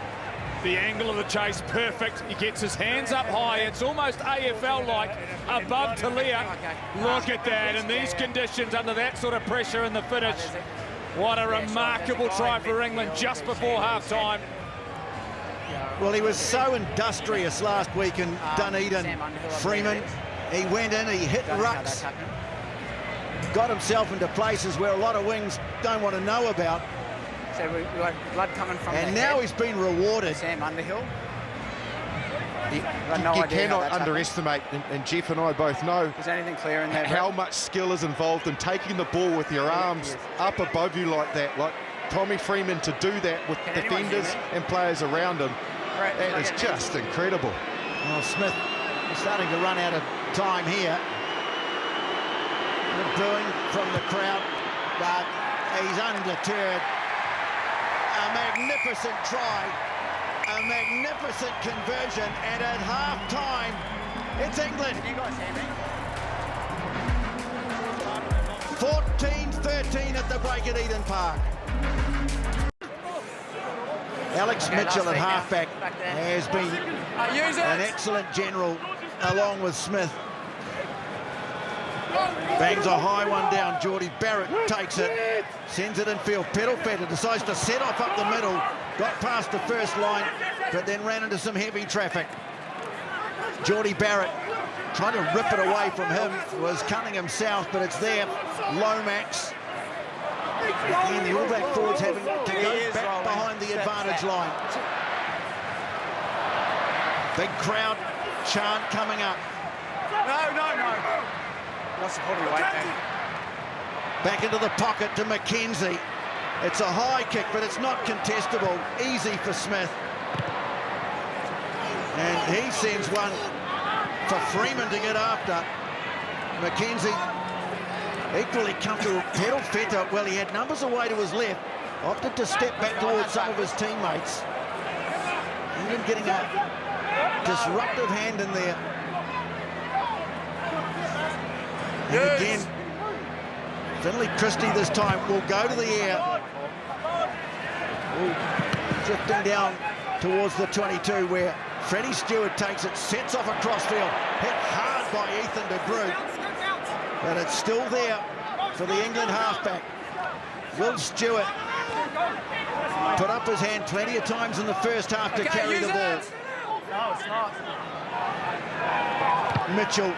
The angle of the chase, perfect. He gets his hands up high. It's almost AFL-like, above Talia. Look at that, in these conditions, under that sort of pressure in the finish. What a remarkable try for England just before half-time. Well, he was so industrious last week in Dunedin. Freeman, he went in, he hit rucks. Got himself into places where a lot of wings don't want to know about. So we got blood coming from and now he's been rewarded. Sam Underhill. You cannot underestimate, and Jeff and I both know, is anything clear in there, how much skill is involved in taking the ball with your arms up above you like that. Like Tommy Freeman to do that with defenders and players around him, that is just incredible. Well, Smith is starting to run out of time here. The booing from the crowd, but he's undeterred. A magnificent try, a magnificent conversion, and at half-time, it's England. 14-13 at the break at Eden Park. Alex Mitchell at halfback has been an excellent general along with Smith. Bangs a high one down. Geordie Barrett takes it, sends it in field. Pedalfetter decides to set off up the middle, got past the first line, but then ran into some heavy traffic. Geordie Barrett trying to rip it away from him, was Cunningham South, but it's there. Lomax. Again, the All Black forwards having to go back behind the advantage line. Big crowd chant coming up. No. Back into the pocket to McKenzie. It's a high kick, but it's not contestable. Easy for Smith. And he sends one for Freeman to get after. McKenzie equally comfortable. Pedalfetter, well, he had numbers away to his left, opted to step back towards some of his teammates. England getting a disruptive hand in there. And again, Finley Christie this time will go to the air. Drifting down towards the 22 where Freddie Stewart takes it, sets off across field, hit hard by Ethan de Groot. But it's still there for the England halfback. Will Stewart put up his hand plenty of times in the first half to carry the ball. No, it's not. Mitchell.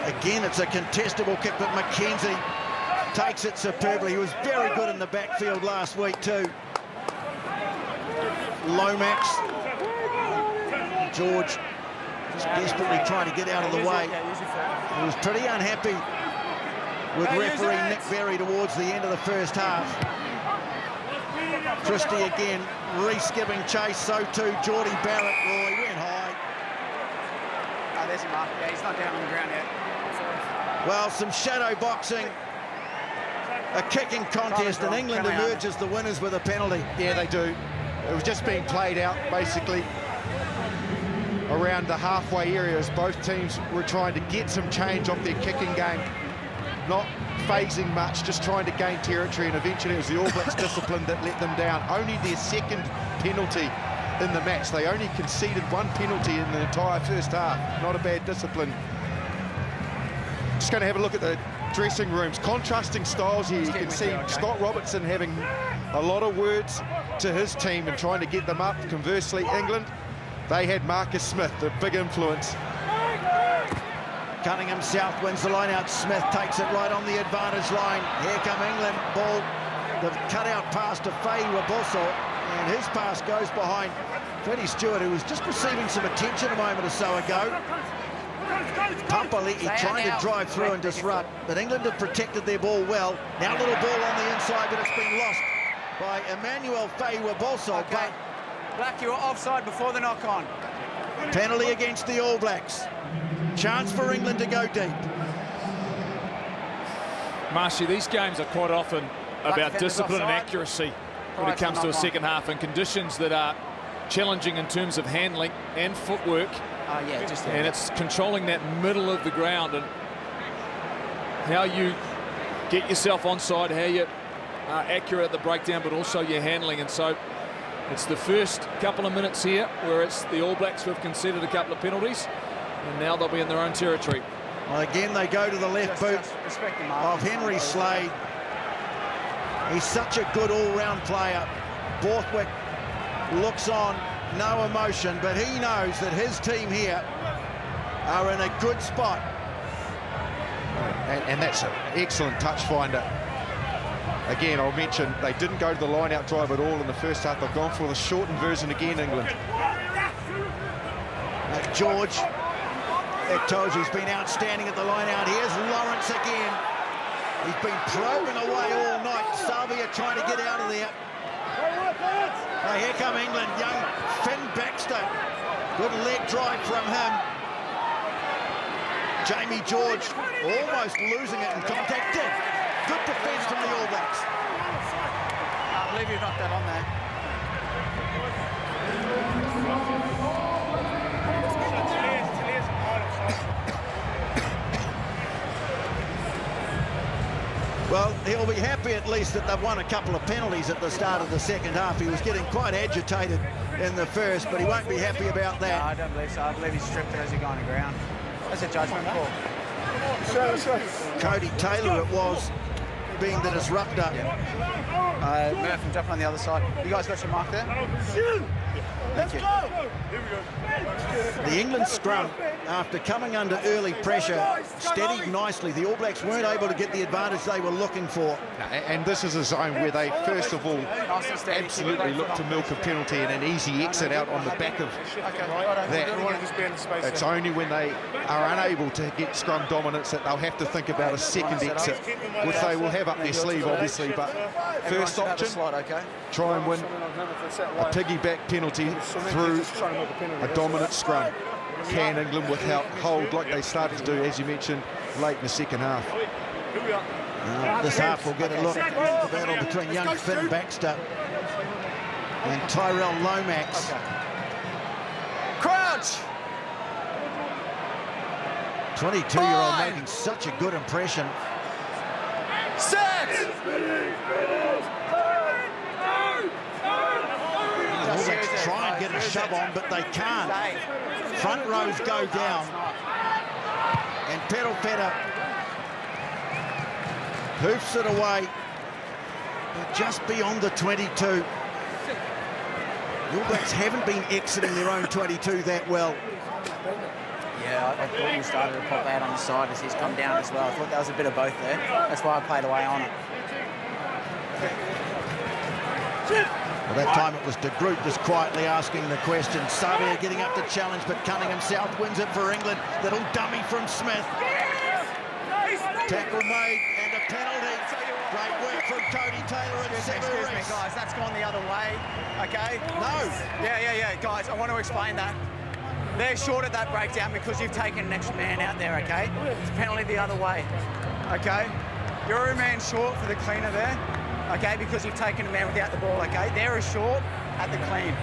Again, it's a contestable kick, but McKenzie takes it superbly. He was very good in the backfield last week too. Lomax. George just desperately trying to get out of the way. He was pretty unhappy with referee Nick Berry towards the end of the first half. Christie again, Reese giving chase, so too Geordie Barrett. Oh, he went high. Oh, there's him up. Yeah, he's not down on the ground yet. Well, some shadow boxing, a kicking contest, and England emerge as the winners with a penalty. Yeah, they do. It was just being played out, basically, around the halfway area as both teams were trying to get some change off their kicking game. not phasing much, just trying to gain territory, and eventually it was the All Blacks' discipline that let them down. Only their second penalty in the match. They only conceded one penalty in the entire first half. Not a bad discipline. Just going to have a look at the dressing rooms. Contrasting styles here. You can see Scott Robertson having a lot of words to his team and trying to get them up. Conversely, England, they had Marcus Smith, the big influence. Cunningham South wins the line out. Smith takes it right on the advantage line. Here come England. Ball, the cut-out pass to Faye Raboso, and his pass goes behind Freddie Stewart, who was just receiving some attention a moment or so ago. Papali'i trying to drive through and disrupt, but England have protected their ball well. Now a little ball on the inside, but it's been lost by Emmanuel Faye Raboso. Okay. Black, you were offside before the knock-on. Penalty against the All Blacks. Chance for England to go deep. Marshy, these games are quite often about discipline and accuracy when it comes to a second half, and conditions that are challenging in terms of handling and footwork. And it's controlling that middle of the ground and how you get yourself onside, how you are accurate at the breakdown, but also your handling. And so it's the first couple of minutes here where it's the All Blacks who have conceded a couple of penalties, and now they'll be in their own territory. Well, again, they go to the left boot of Henry Slade. He's such a good all-round player. Borthwick looks on, no emotion, but he knows that his team here are in a good spot. And that's an excellent touch finder. Again, I'll mention they didn't go to the line-out drive at all in the first half. They've gone for the shortened version again, England. George Ektoji's been outstanding at the line-out. Here's Lawrence again. He's been probing away all night. Savia trying to get out of there. Oh, here come England. Young Finn Baxter. Good leg drive from him. Jamie George almost losing it in contact. Good defence from the All Blacks. I believe you've knocked that on there. Well, he'll be happy at least that they've won a couple of penalties at the start of the second half. He was getting quite agitated in the first, but he won't be happy about that. No, I don't believe so. I believe he's stripped it as he got on the ground. That's a judgment call. Cody Taylor it was, being the disruptor. Murph and jumping on the other side. You guys got your mark there? Thank you. The England scrum, after coming under early pressure, steadied nicely. The All Blacks weren't able to get the advantage they were looking for. And this is a zone where they, first of all, absolutely look to milk a penalty and an easy exit out on the back of that. It's only when they are unable to get scrum dominance that they'll have to think about a second exit, which they will have up their sleeve, obviously. But first option, try and win a piggyback penalty through a dominant scrum. Can England hold like they started to do, as you mentioned, late in the second half? This half will get a look at the battle between young Finn Baxter and Tyrell Lomax. Crouch! 22-year-old making such a good impression. Set! All Blacks try and get a shove on, but they can't. Front rows go down. And Perofeta hoofs it away. But just beyond the 22. The All Blacks haven't been exiting their own 22 that well. Yeah, I thought you started to pop out on the side as he's come down as well. I thought that was a bit of both there. That's why I played away on it. Well, that time it was De Groot just quietly asking the question. Savia getting up to challenge, but Cunningham South wins it for England. Little dummy from Smith. Tackle made and a penalty. Great work from Cody Taylor and Excuse me, guys, that's gone the other way, okay? No. Yeah, guys, I want to explain that. They're short at that breakdown because you've taken an extra man out there, okay? It's penalty the other way, okay? You're a man short for the cleaner there, okay, because you've taken a man without the ball, okay? They're a short at the clean.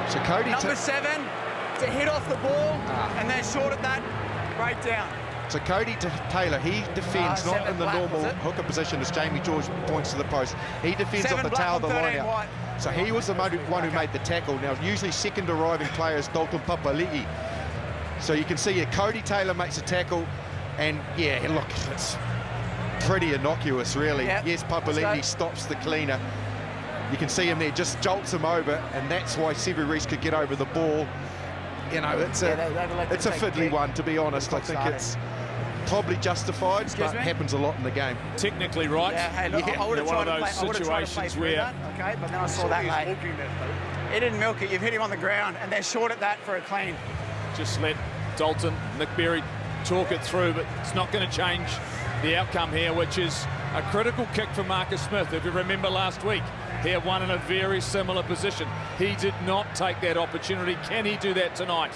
So Cody Number 7 to hit off the ball, and they're short at that breakdown. So Cody Taylor, he defends not in the normal hooker position as Jamie George points to the post. He defends off the tail of the line out. So he was the one who made the tackle. Now, usually second arriving player is Dalton Papali'i. So you can see here, Cody Taylor makes a tackle, and yeah, look, it's pretty innocuous, really. Yep. Yes, Papali'i stops the cleaner. You can see him there, just jolts him over, and that's why Sevu Reece could get over the ball. You know, it's a fiddly one, to be honest. I think it's probably justified, but happens a lot in the game. Technically right. Yeah, hey, look, I would have one of tried those situations where... that, okay, but then I saw that late. He didn't milk it. You've hit him on the ground, and they're short at that for a clean. Just let Dalton, Nick Berry talk it through, but it's not going to change the outcome here, which is a critical kick for Marcus Smith. If you remember last week, he had one in a very similar position. He did not take that opportunity. Can he do that tonight?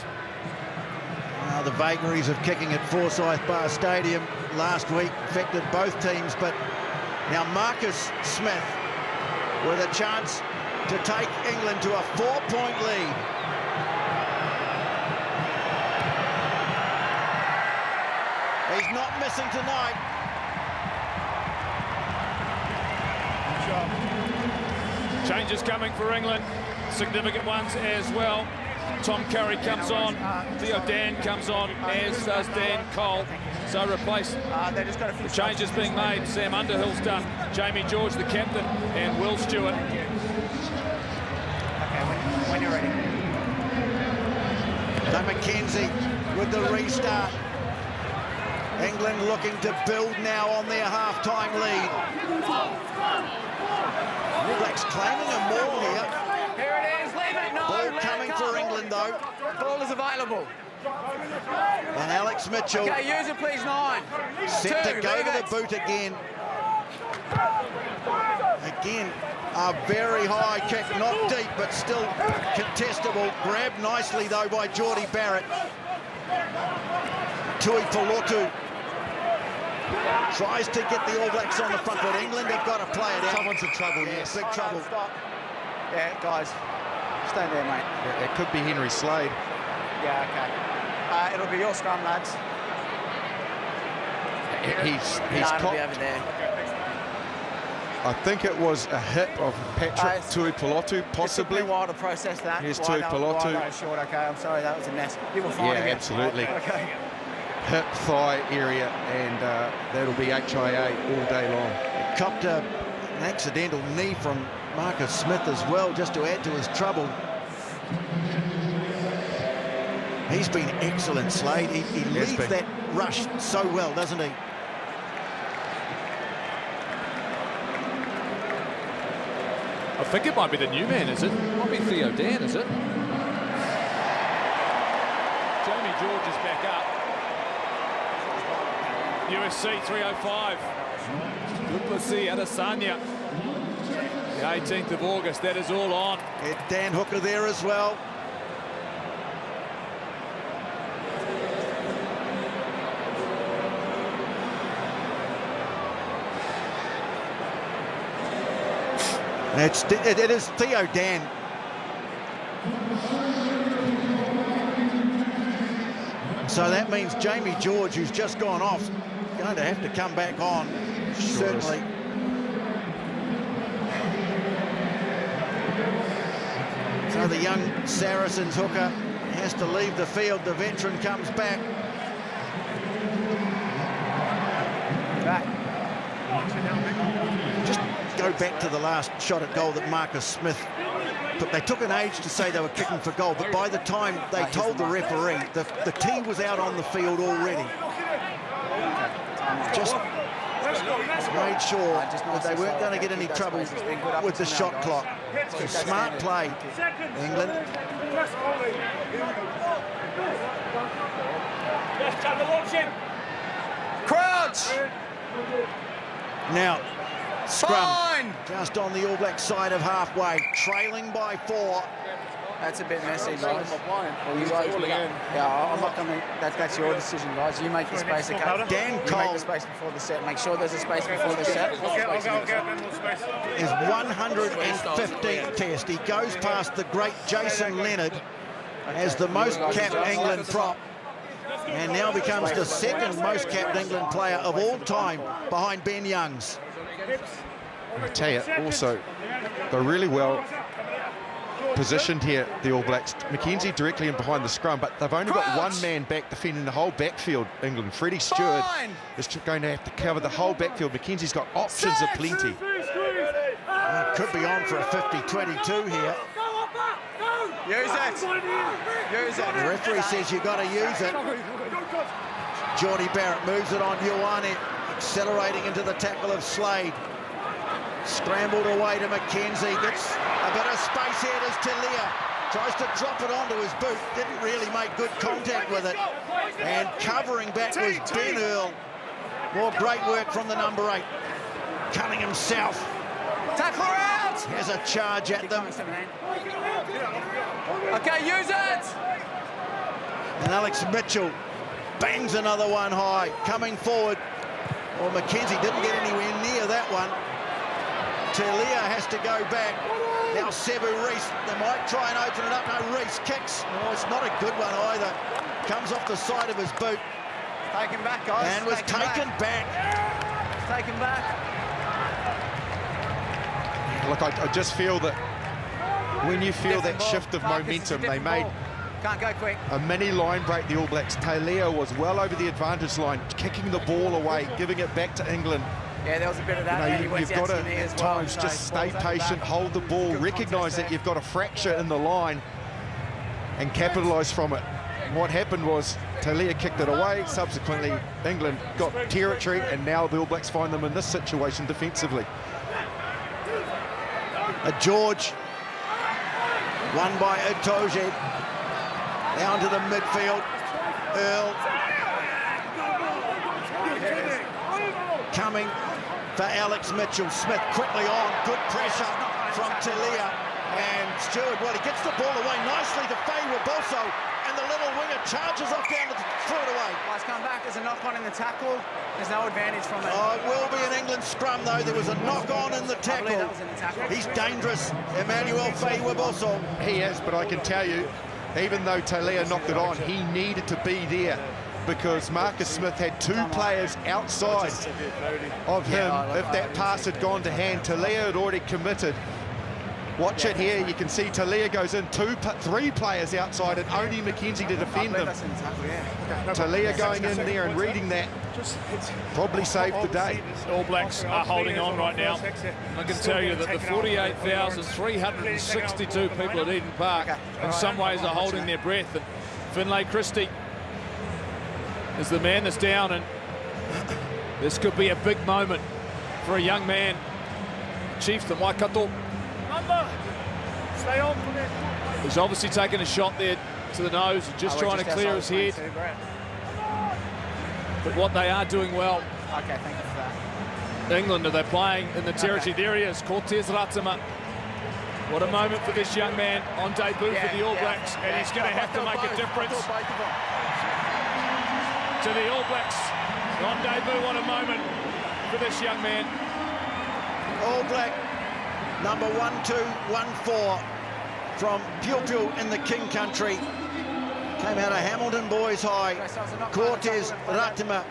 The vagaries of kicking at Forsyth Bar Stadium last week affected both teams, but now Marcus Smith with a chance to take England to a 4-point lead. He's not missing tonight. Changes coming for England, significant ones as well. Tom Curry comes on, Theo Dan comes on, as does Dan Cole. So replace, changes being made. Sam Underhill's done, Jamie George, the captain, and Will Stewart. Okay, when you're ready. So McKenzie with the restart. England looking to build now on their half-time lead. All Blacks claiming a maul here. Here it is, leave it, no. Ball coming for England, though. Ball is available. And Alex Mitchell. Okay, use it, please, 9. Set to go to the boot again. Again, a very high kick, not deep, but still contestable. Grabbed nicely, though, by Geordie Barrett. Tui Polotu tries to get the All Blacks on the front foot. England have got to play it out. Someone's in trouble, yes. Big trouble. Stop. Yeah, guys, stay there, mate. Yeah, it could be Henry Slade. Yeah, okay. It'll be your scrum, lads. He's It'll be over there. I think it was a hit of Patrick Tui Polotu, possibly. It took me a while to process that. Here's Tui Polotu. Short, okay, I'm sorry, that was a mess. People find Yeah, absolutely. Okay. Hip, thigh area, and that'll be HIA all day long. Copped an accidental knee from Marcus Smith as well, just to add to his trouble. He's been excellent, Slade. He leads that rush so well, doesn't he? I think it might be the new man, is it? It might be Theo Dan, is it? Jamie George is back up. USC 305. Duplessis Adesanya. The 18th of August, that is all on. Get Dan Hooker there as well. It is Theo Dan. So that means Jamie George, who's just gone off, going to have to come back on, certainly. So the young Saracens hooker has to leave the field. The veteran comes back. Just go back to the last shot at goal that Marcus Smith took. They took an age to say they were kicking for goal, but by the time they told the referee, the tee was out on the field already. Just made sure that they weren't going to get any trouble with the shot clock. So smart play, England. Crouch! Now, scrum just on the All Black side of halfway, trailing by 4. That's a bit messy, guys. Well, you guys, yeah, I'm not going to. That's your decision, guys. You make the space, okay? Dan Cole. Make the space before the set. Make sure there's a space before the set. His 115th test. He goes past the great Jason Leonard as the most capped England prop. and now becomes the second most capped England player of all time behind Ben Youngs. I tell you, also, they're really well positioned here, the All Blacks. McKenzie directly in behind the scrum, but they've only got one man back defending the whole backfield, England. Freddie Stewart is going to have to cover the whole backfield. McKenzie's got options aplenty. Could be on for a 50-22 here. Use it. Use it. The referee says you've got to use it. Geordie Barrett moves it on Ioane, accelerating into the tackle of Slade. Scrambled away to McKenzie, gets a bit of space here as Talia tries to drop it onto his boot, didn't really make good contact with it. And covering back was Ben Earl. More great work from the number 8. Cunningham South. Tackle out! Has a charge at them. Okay, use it! And Alex Mitchell bangs another one high, coming forward. Well, McKenzie didn't get anywhere near that one. Talia has to go back. Now Sevu Reece, they might try and open it up. No, Reece kicks. Oh, it's not a good one either. Comes off the side of his boot. Taken back, guys. And was taken back. Taken back. Look, I just feel that when you feel that shift of momentum, they made Can't go quick. a mini line break, the All Blacks. Talia was well over the advantage line, kicking the ball away, giving it back to England. Yeah, there was a bit of that. You've got to, at times, just stay patient, hold the ball, recognise that you've got a fracture in the line and capitalise from it. And what happened was Talia kicked it away. Subsequently, England got territory, and now the All Blacks find them in this situation defensively. George, won by Itoje, down to the midfield. Earl coming for Alex Mitchell. Smith quickly on, good pressure from Talia. And Stewart, well, he gets the ball away nicely to Faye Roboso, and the little winger charges off down to throw it away. Let's come back. There's a knock-on in the tackle. There's no advantage from it. Oh, it will be an England scrum, though. There was a knock-on in the tackle. That was in the tackle. He's dangerous, Emmanuel Faye Roboso. He is, but I can tell you, even though Talia knocked it on, he needed to be there, because Marcus Smith had 2 players outside of him. If that pass had gone to hand, Talia had already committed. Watch it here, you can see Talia goes in, 3 players outside, and only McKenzie to defend them. Talia going in there and reading that probably saved the day. All Blacks are holding on right now. I can tell you that the 48,362 people at Eden Park in some ways are holding their breath. And Finlay Christie is the man that's down, and this could be a big moment for a young man. Chieftain Waikato. Stay on from it. He's obviously taken a shot there to the nose, just trying to clear his head. But what they are doing well. Okay, thank you for that. England, are they playing in the territory? There he is, Cortez Ratama. What a moment for this young man on debut for the All Blacks, and he's going to have to make a difference to the All Blacks. On debut, what a moment for this young man. All Black number 1214 from Piu in the King Country. Came out of Hamilton Boys High. Cortez Ratama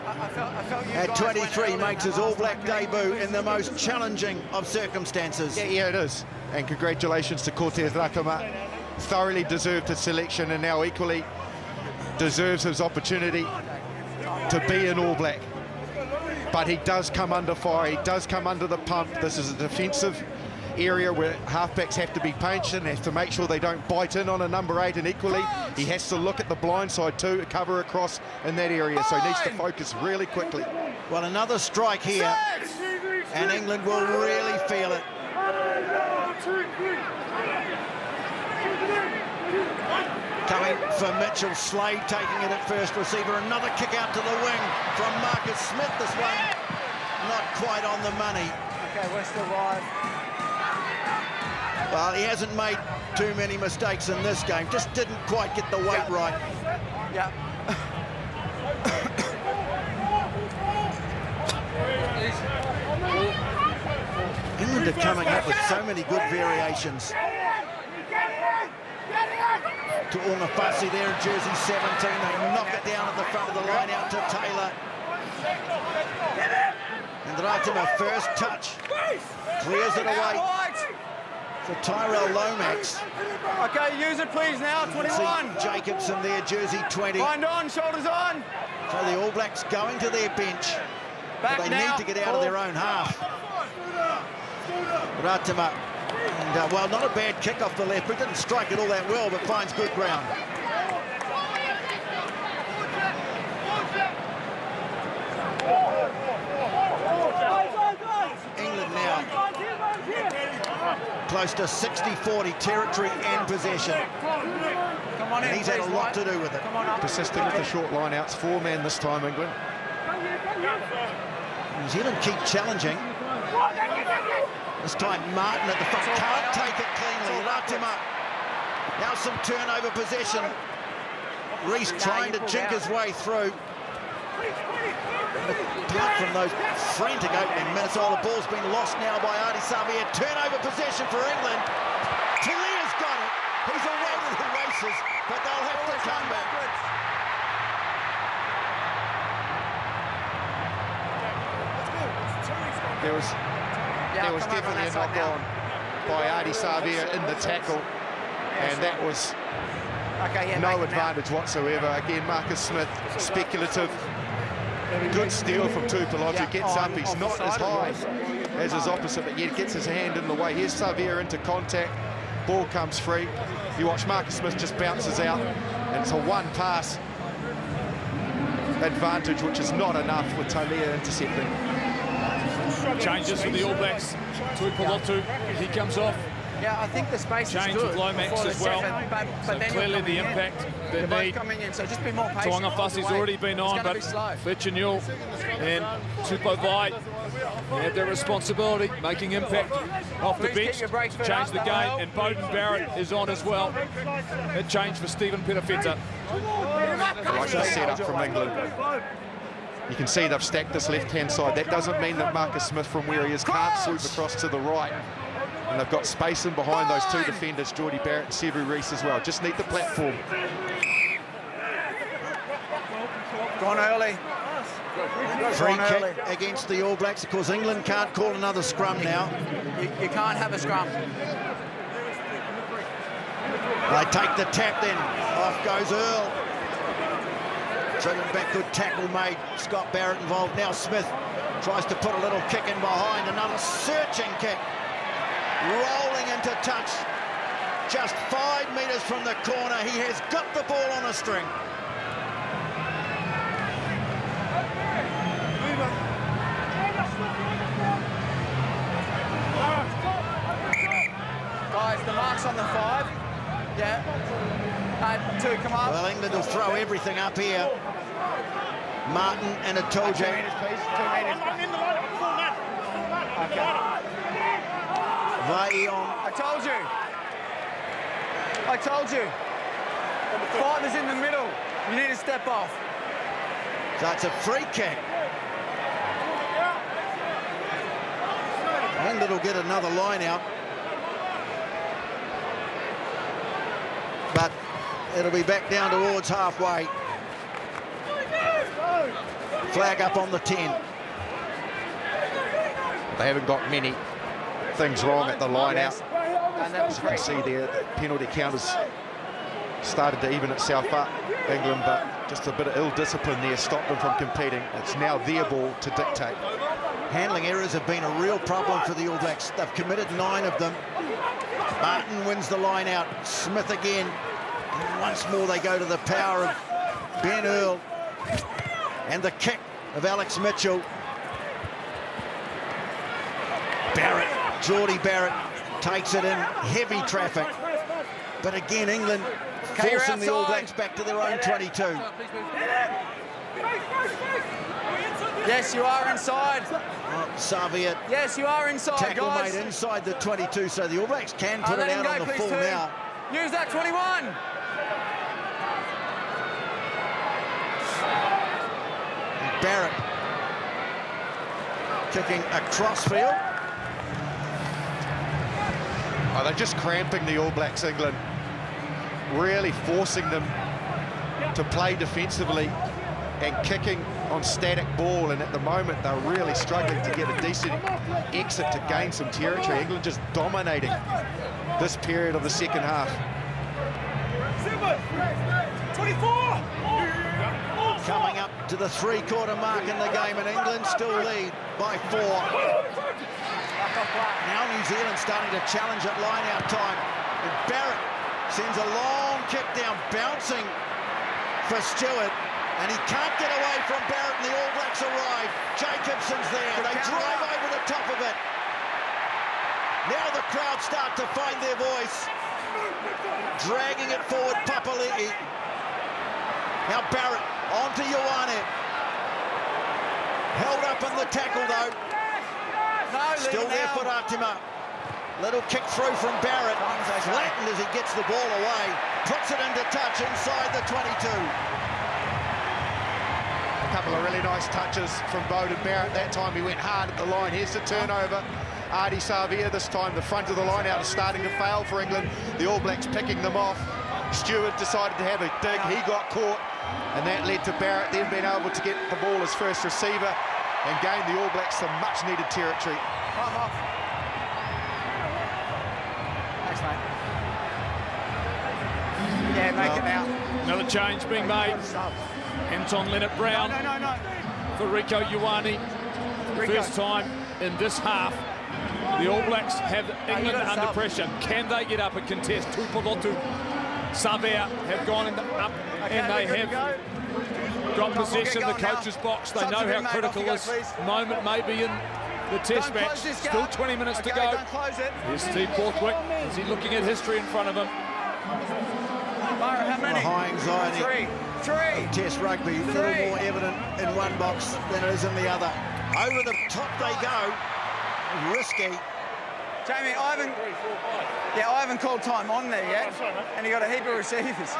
at 23 makes his All Black debut in the most challenging of circumstances. Yeah, it is. And congratulations to Cortez Ratama. Thoroughly deserved his selection, and now equally deserves his opportunity to be an All Black. But he does come under fire, he does come under the pump. This is a defensive area where halfbacks have to be patient, have to make sure they don't bite in on a number 8, and equally he has to look at the blind side too, cover across in that area, so he needs to focus really quickly. Well, another strike here, and England will really feel it. Coming for Mitchell, Slade taking it at first receiver, another kick out to the wing from Marcus Smith. This one not quite on the money. Okay, we're still live. Well, he hasn't made too many mistakes in this game, just didn't quite get the weight right. Yeah. England are coming up with so many good variations. to Ongafasi there in jersey 17. They knock it down at the front of the line out to Taylor. And Ratima first touch. Clears it away for Tyrell Lomax. Okay, use it please now, 21. Jacobson there, jersey 20. Mind on, shoulders on. So the All Blacks going to their bench. Back they now. need to get out of their own half. Ratima, and well, not a bad kick off the left, but didn't strike it all that well, but finds good ground. England now close to 60-40 territory and possession. And he's had a lot to do with it. Persisting with the short line-outs, 4-man this time, England. New Zealand keep challenging. This time Martin at the front can't take it cleanly. Ratima. Now some turnover possession. Reece trying to jink his way through. Apart from those frantic opening minutes, the ball's been lost now by Ardie Savea. Turnover possession for England. Talia's got it. He's away to the races, but they'll have to come back. There was definitely a knock-on by Ardie Savea in the tackle, and that was no advantage whatsoever. Again, Marcus Smith, speculative. Good steal from Tupology, gets up, he's not as high as his opposite, but yet gets his hand in the way. Here's Savea into contact, ball comes free. You watch Marcus Smith just bounces out, and it's a one-pass advantage, which is not enough with Talia intercepting. Changes for the All Blacks. Tupology, he comes off. Yeah, I think the space Change is good. with Lomax as well. But then clearly the impact they need. Coming in, so just be more patient. Tuangafasi's already been on, but Fletcher-Newell and Tupovai have their responsibility, making impact off the bench, change the game, and Bowden Barrett is on as well. A change for Stephen Perafeta. I like the setup from England. You can see they've stacked this left-hand side. That doesn't mean that Marcus Smith from where he is can't swoop across to the right. And they've got space in behind those two defenders, Geordie Barrett and Sevu Reece as well. Just need the platform. Gone early. Free kick against the All Blacks. Of course, England can't call another scrum now. You can't have a scrum. They take the tap then. Off goes Earl. Driven back, good tackle made. Scott Barrett involved. Now Smith tries to put a little kick in behind. Another searching kick. Rolling into touch. Just 5 metres from the corner. He has got the ball on a string. Guys, the mark's on the 5. Yeah. 2, come up. Well, England will throw everything up here. Martin and Atoje. 2 metres, please. 2 metres. Okay. I told you. 5 is in the middle. You need to step off. So it's a free kick. England will get another line out. But it'll be back down towards halfway. Flag up on the 10. They haven't got many things wrong at the line out. As you can see there, the penalty counters started to even itself up, England, but just a bit of ill discipline there stopped them from competing. It's now their ball to dictate. Handling errors have been a real problem for the All Blacks. They've committed 9 of them. Martin wins the line out. Smith again. And once more they go to the power of Ben Earl. And the kick of Alex Mitchell. Barrett, Geordie Barrett takes it in heavy traffic. But again, England forcing the All Blacks back to their own 22. Yes, you are inside. Savea. Yes, you are inside, tackle guys. made inside the 22, so the All Blacks can put it out on the full now. Use that 21. Barrett kicking across field. Oh, they're just cramping the All Blacks, England. really forcing them to play defensively and kicking on static ball, and at the moment they're really struggling to get a decent exit to gain some territory. England just dominating this period of the second half. 24! Coming up to the three-quarter mark in the game, and England still lead by 4. Now New Zealand starting to challenge at line-out time, and Barrett sends a long kick down, bouncing for Stewart, and he can't get away from Barrett, and the All Blacks arrive. Jacobson's there, they drive over the top of it. Now the crowd start to find their voice, dragging it forward, Papali'i. Now Barrett onto Ioane. Held up in the tackle though. Still there for Atima. Little kick through from Barrett. Flattened as he gets the ball away. Puts it into touch inside the 22. A couple of really nice touches from Beauden Barrett. That time he went hard at the line. Here's the turnover. Ardie Savea this time. The front of the line out is starting to fail for England. The All Blacks picking them off. Stewart decided to have a dig. He got caught, and that led to Barrett then being able to get the ball as first receiver and gain the All Blacks some much-needed territory. Come off. Thanks, mate. Yeah, make it now. Another change being made. Anton Leonard-Brown for Rieko Ioane. First time in this half. The All Blacks have England under pressure. Can they get up and contest? Tuipulotu, Savea have gone up and they have got possession of the coach's box. They know how critical this moment may be in the test match. Still 20 minutes to go. Here's Steve Borthwick. Is he looking at history in front of him? How many? High anxiety. Three. Test rugby, a little more evident in one box than it is in the other. Over the top they go. Risky. Jamie, I haven't called time on there yet, and you got a heap of receivers.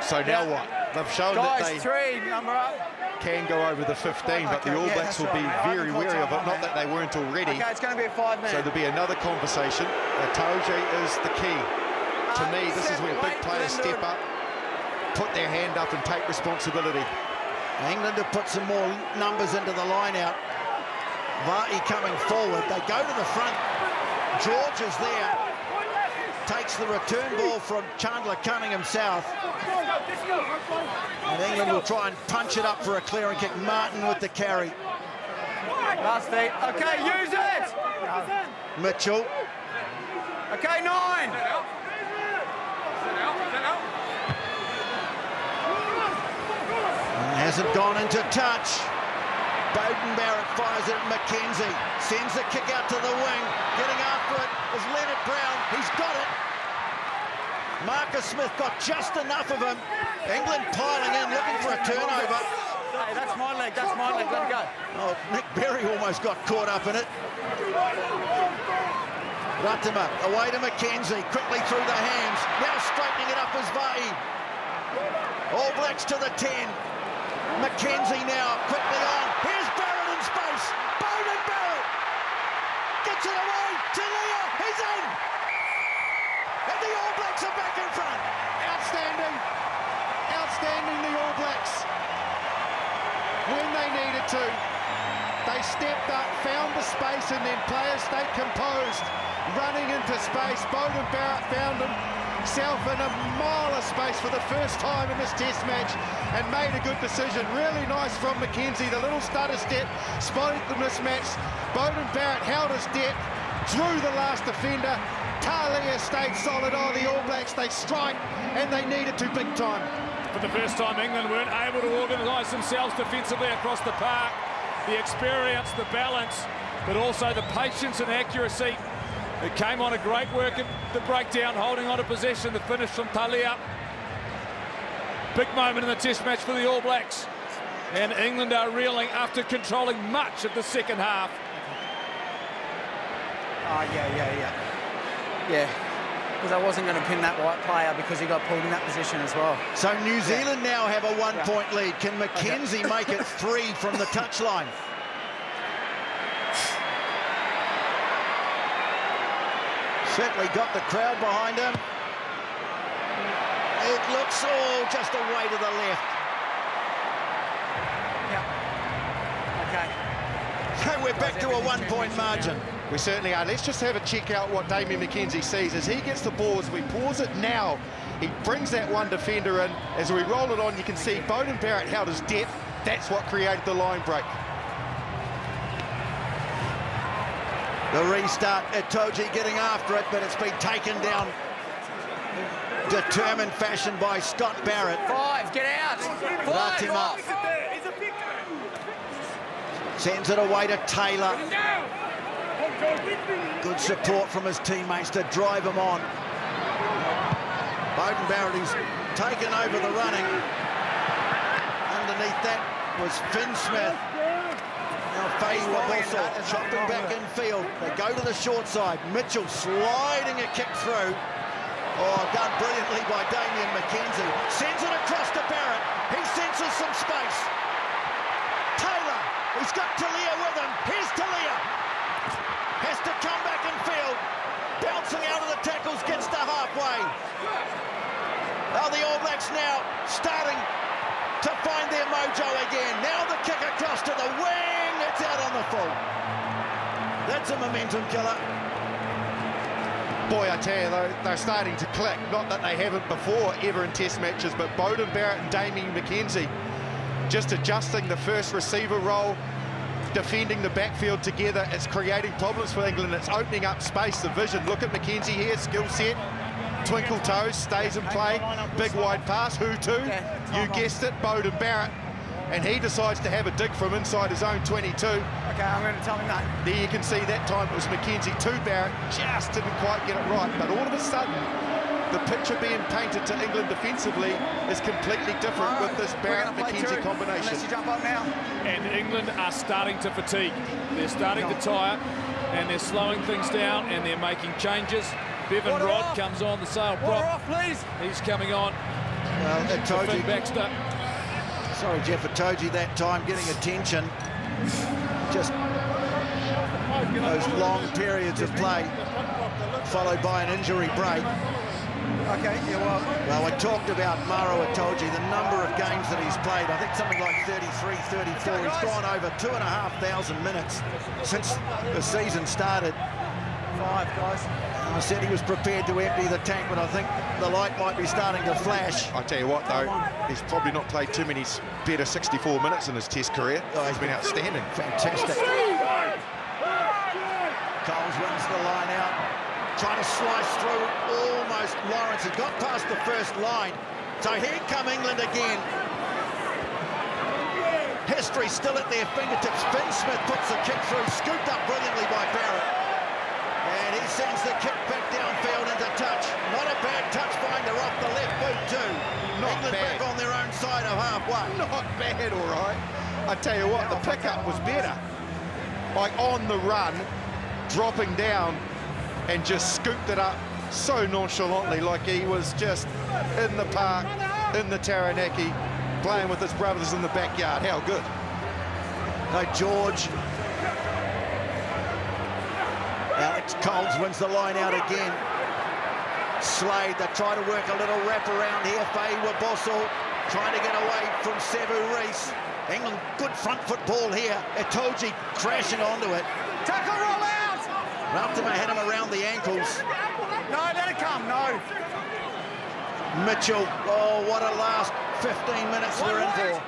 So now what? They've shown that they number up. can go over the 15, but the All Blacks will be very wary of it. Not that they weren't already. Okay, it's going to be a 5-minute. So there'll be another conversation. Atoje is the key. To me, this is where big players step up, put their hand up and take responsibility. England have put some more numbers into the line out. Va'i coming forward. They go to the front. George is there. Takes the return ball from Chandler Cunningham South. And England will try and punch it up for a clearing kick. Martin with the carry. Last feet. Okay, use it. Mitchell. Okay, 9. Hasn't gone into touch. Beauden Barrett fires it at McKenzie. Sends the kick out to the wing. Getting after it is Leonard-Brown. He's got it. Marcus Smith got just enough of him. England piling in, looking for a turnover. Hey, that's my leg. Let it go. Oh, Nick Berry almost got caught up in it. Ratima away to McKenzie. Quickly through the hands. Now straightening it up is Va'i. All Blacks to the 10. McKenzie now quickly on. Here's Barrett in space. Beauden Barrett gets it away to Leah. He's in. And the All Blacks are back in front. Outstanding. Outstanding, the All Blacks. When they needed to, they stepped up, found the space, and then players stayed composed. Running into space, Beauden Barrett found himself in a mile of space for the first time in this test match and made a good decision. Really nice from McKenzie, the little stutter step, spotted the mismatch. Beauden Barrett held his depth, drew the last defender. Talia stayed solid. Oh, the All Blacks, they strike, and they needed to big time. For the first time, England weren't able to organise themselves defensively across the park. The experience, the balance, but also the patience and accuracy. It came on a great work at the breakdown, holding on to possession, the finish from Talia. Big moment in the test match for the All Blacks. And England are reeling after controlling much of the second half. Oh, yeah. Because I wasn't going to pin that white player because he got pulled in that position as well. So New Zealand now have a one-point lead. Can McKenzie make it 3 from the touchline? Certainly got the crowd behind him. It looks, just away to the left. Yeah. Okay. So we're back to a 1-point margin. We certainly are. Let's just have a check out what Damien McKenzie sees. As he gets the ball, as we pause it now, he brings that one defender in. As we roll it on, you can see Beauden Barrett held his depth. That's what created the line break. The restart, Itoje getting after it, but it's been taken down determined fashion by Scott Barrett. 5, get out. 5 Ratima off. sends it away to Taylor. Good support from his teammates to drive him on. Beauden Barrett, who's taken over the running. Underneath that was Finn Smith. Now Faye Waboso chopping back infield. They go to the short side. Mitchell sliding a kick through. Done brilliantly by Damien McKenzie. Sends it across to Barrett. He senses some space. Taylor, he's got Talia with him. Here's Talia. Has to come back in field. Bouncing out of the tackles, gets to halfway. The All Blacks now starting to find their mojo again. Now the kick across to the wing. It's out on the full. That's a momentum killer. Boy, I tell you, they're starting to click. Not that they haven't before, ever in test matches, but Beauden Barrett and Damien McKenzie just adjusting the first receiver role, defending the backfield together. It's creating problems for England. It's opening up space, the vision. Look at McKenzie here, skill set. Twinkle toes, stays in play. Big wide pass, who to? You guessed it, Beauden Barrett. And he decides to have a dig from inside his own 22. Okay, I'm going to tell him that. There you can see that time it was McKenzie to Barrett. Just didn't quite get it right. But all of a sudden, the picture being painted to England defensively is completely different with this Barrett-McKenzie combination. Unless you jump up now. And England are starting to fatigue. They're starting to tire, and they're slowing things down, and they're making changes. Bevan Rod comes on, the sail prop. Off, please. He's coming on. Well, Itoje, Baxter. sorry, Jeff, Itoje that time getting attention. Just those long periods of play, followed by an injury break. Okay, yeah, Well, I talked about Maro Itoje, the number of games that he's played. I think something like 33, 34. He's gone over 2,500 minutes since the season started. 5, guys. I said he was prepared to empty the tank, but I think the light might be starting to flash. I tell you what, though, he's probably not played too many better 64 minutes in his test career. He's been outstanding. Fantastic. Coles wins the line out. Trying to slice through almost Lawrence. He got past the first line. So here come England again. History still at their fingertips. Finn Smith puts the kick through, scooped up brilliantly by Barrett. And he sends the kick back downfield into touch. Not a bad touch finder off the left boot too. Not England bad. back on their own side of halfway. Not bad, all right. I tell you what, the pickup was better. Like on the run, dropping down, and just scooped it up so nonchalantly, like he was just in the park, in the Taranaki, playing with his brothers in the backyard. How good. No, George. Alex Coles wins the line out again. Slade, they try to work a little wrap around here. Faye Waboso trying to get away from Sevu Reece. England, good front foot ball here. Itoje crashing onto it. Tackle, roll out! Ratima had him around the ankles. No, let it come, no. Mitchell, what a last 15 minutes we're in for.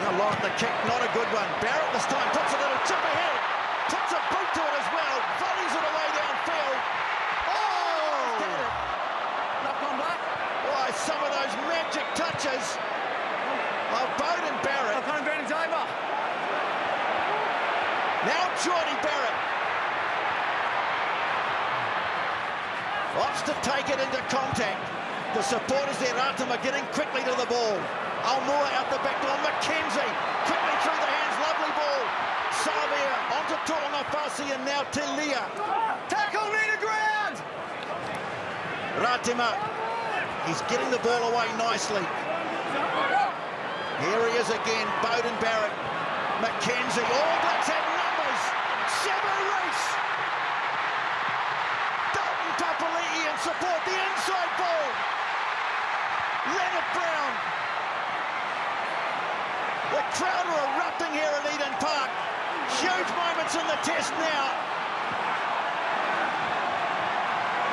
Now Lauren, the kick, not a good one. Barrett this time puts a little chip ahead. Puts a boot to it as well. Volleys it away downfield. Get it. Knock on black. Why, some of those magic touches of Beauden Barrett. Knock on ground, it's over. Now Jordy Barrett. Opts to take it into contact. The supporters there, Ratima getting quickly to the ball. Almoa out the back door. McKenzie quickly through the hands. Lovely ball. Savia onto Tuangafasi and now Talia. Tackle, knee to ground. Ratima, he's getting the ball away nicely. Here he is again, Beauden Barrett. McKenzie, All Blacks have numbers. Sevu Reece. Dalton Papali'i in support, the inside ball. Leonard Brown. The crowd are erupting here at Eden Park. Huge moments in the test now.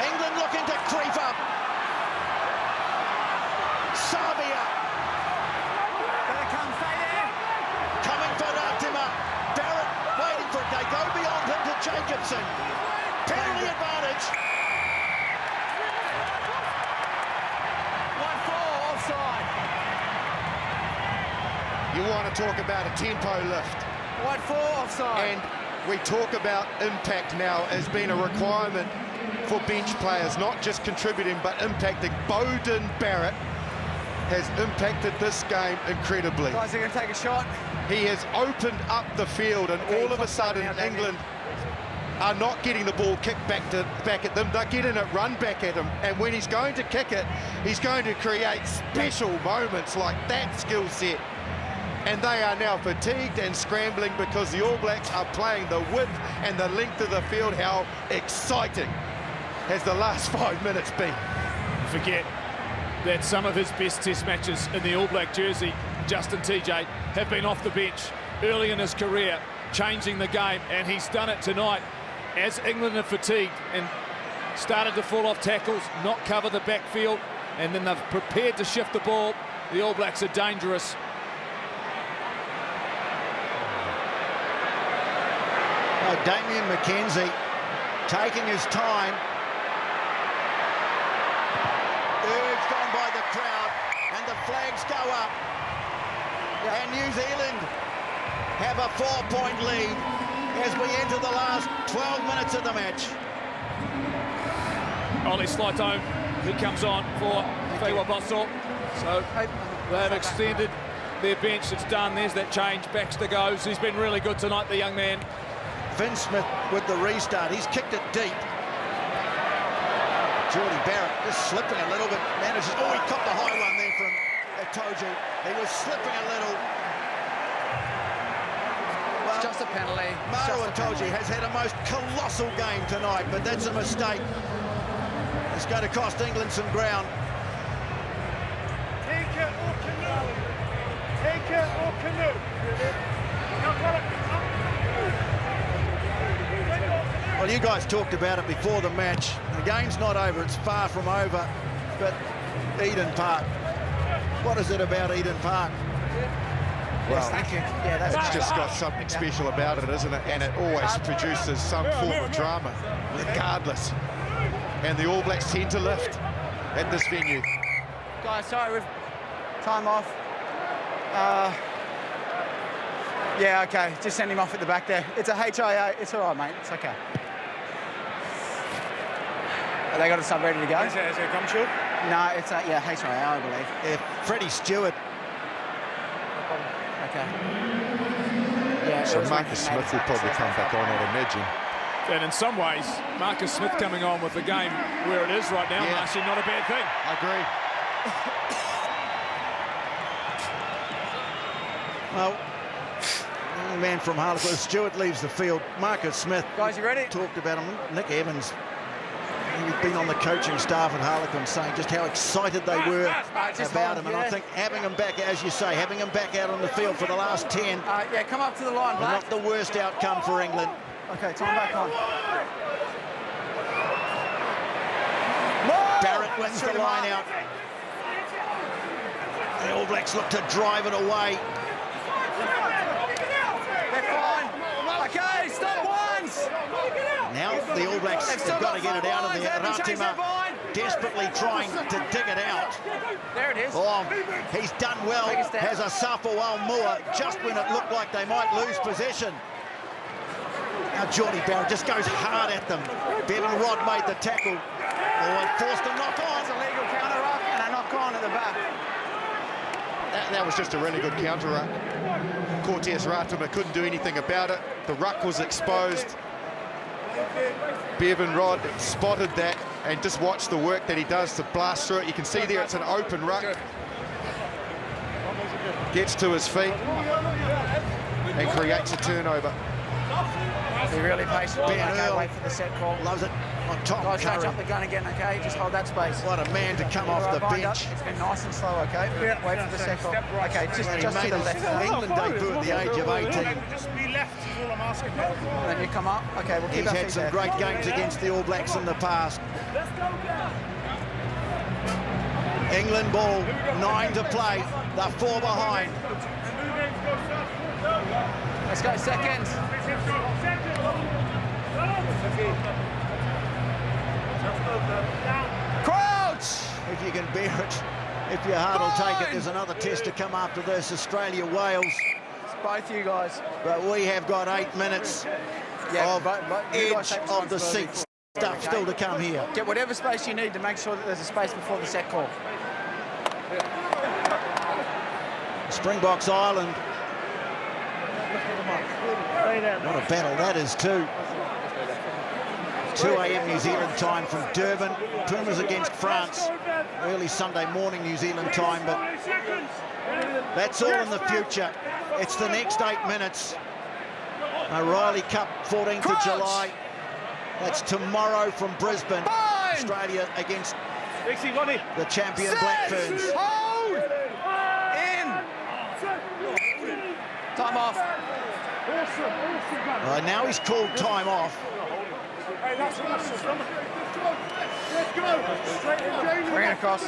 England looking to creep up. Sabia. Stay there. Coming for Ratima. Barrett waiting for it. They go beyond him to Jacobson. Penalty advantage. 1-4 offside. You want to talk about a tempo lift. 1-4 offside. And we talk about impact now as being a requirement for bench players, not just contributing, but impacting. Bowden Barrett has impacted this game incredibly. Guys are going to take a shot. He has opened up the field, and all of a sudden England are not getting the ball kicked back at them. They're getting it run back at him, and when he's going to kick it, he's going to create special moments like that skill set. And they are now fatigued and scrambling because the All Blacks are playing the width and the length of the field. How exciting has the last 5 minutes been? Forget that some of his best test matches in the All Black jersey, Justin TJ, have been off the bench early in his career, changing the game, and he's done it tonight as England are fatigued and started to fall off tackles, not cover the backfield, and then they've prepared to shift the ball. The All Blacks are dangerous. Damien McKenzie taking his time. Urged on by the crowd, and the flags go up. And New Zealand have a 4-point lead as we enter the last 12 minutes of the match. Ollie Slytone, he comes on for Fewa Bossel. So they've extended their bench. It's done. There's that change. Baxter goes. He's been really good tonight, the young man. Finn Smith with the restart. He's kicked it deep. Geordie Barrett just slipping a little bit. Manages. Oh, he caught the high one there from Itoju. He was slipping a little. Well, It's just a penalty. Maru Itoju has had a most colossal game tonight, but that's a mistake. It's going to cost England some ground. Take it or canoe. Take it or canoe. Well, you guys talked about it before the match. The game's not over. It's far from over. But Eden Park, what is it about Eden Park? Well, Thank you. Yeah, that's it's just got something special about it, isn't it? And it always produces some form of drama, regardless. And the All Blacks tend to lift at this venue. Guys, sorry, we've time off. Yeah, okay, just send him off at the back there. It's a HIA, it's all right, mate, it's okay. They got a sub ready to go? Is it a gum shield? No, it's a, yeah, HIA, I believe. Yeah, Freddie Stewart. Okay. Yeah, So Marcus Smith will probably come back on, I'd imagine. And in some ways, Marcus Smith coming on with the game where it is right now, Yeah. Marcy, not a bad thing. I agree. Well, young man from Harlequin. Stewart leaves the field. Marcus Smith. Guys, you ready? Talked about him. Nick Evans. He's been on the coaching staff at Harlequin saying just how excited they were about him. And I think having him back, as you say, having him back out on the field for the last 10, Yeah, come up to the line, Black. not the worst outcome for England. Okay, time back on. Barrett wins the line out. The All Blacks look to drive it away. They're fine. Okay, stop ones. Now the All Blacks have got to get it out of there. Ratima desperately trying to dig it out. There it is. Oh, he's done well. Take a step. Has a Safawal Moore just when it looked like they might lose possession. Now Geordie Barrett just goes hard at them. Bevan Rod made the tackle. Oh, and forced a knock on. That's a legal counter-up and a knock-on at the back. That was just a really good counter-ruck. Cortez Ratima couldn't do anything about it. The ruck was exposed. Bevan Rod spotted that and just watched the work that he does to blast through it. You can see there it's an open ruck. Gets to his feet and creates a turnover. Be really patient. Ben Okay, Earl wait for the set call. loves it on top. Guys, don't Curry. jump the gun again, okay? Just hold that space. What a man to come off the bench. It's been nice and slow, okay? Wait for the set call. Okay, just He to made the his left. England debut at the age of 18. Just be left is all I'm asking. And then you come up. Okay, we'll keep He's our had feet some there. great games against the All Blacks in the past. England ball, 9 to play. They're 4 behind. Let's go, seconds. Crouch! If you can bear it, if your heart will take it. There's another test to come after this, Australia-Wales. It's both you guys. But we have got 8 minutes of you guys edge take of the responsibility seats. for it, Stuff okay? still to come here. Get whatever space you need to make sure that there's a space before the set call. Springboks Island. What a battle that is too. 2 a.m. New Zealand time from Durban. Pumas against France. Early Sunday morning New Zealand time, but that's all in the future. It's the next 8 minutes. O'Reilly Cup, 14th of July. That's tomorrow from Brisbane. Australia against the champion Black Ferns. Hold! In! Time off. Now he's called time off. Bring it across.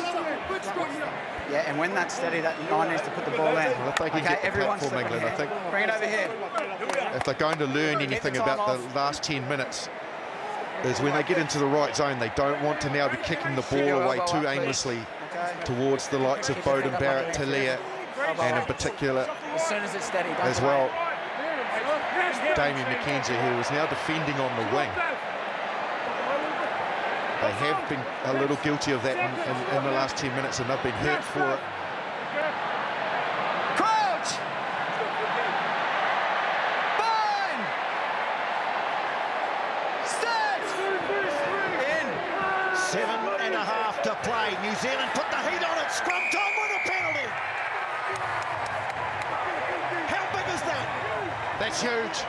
Yeah, and when that's steady, that 9 needs to put the ball in. Well, if they can get the everyone's platform, slipping England, I here. think Bring it over here. if they're going to learn anything time about the off. last 10 minutes, is when they get into the right zone, they don't want to now be kicking the ball away too aimlessly towards the likes of Bowden Barrett, Talia, and in particular As soon as it's steady, don't as delay. well Damien McKenzie, who is now defending on the wing. They have been a little guilty of that in the last 10 minutes, and they've been hurt for it. Crouch! Bind! Set! In! 7.5 to play. New Zealand put the heat on it. Scrum time with a penalty. How big is that? That's huge.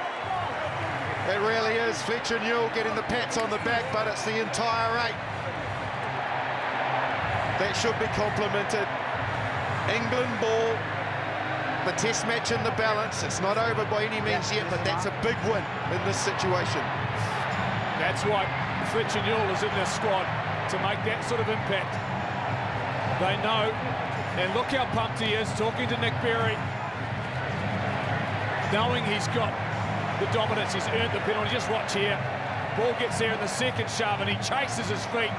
It really is. Fletcher Newell getting the pats on the back, but it's the entire 8. That should be complimented. England ball. The test match in the balance. It's not over by any means yet, but that's a big win in this situation. That's why Fletcher Newell is in this squad, to make that sort of impact. They know, and look how pumped he is, talking to Nick Berry, knowing he's got the dominance, he's earned the penalty. Just watch here. Ball gets there in the second shove and he chases his feet.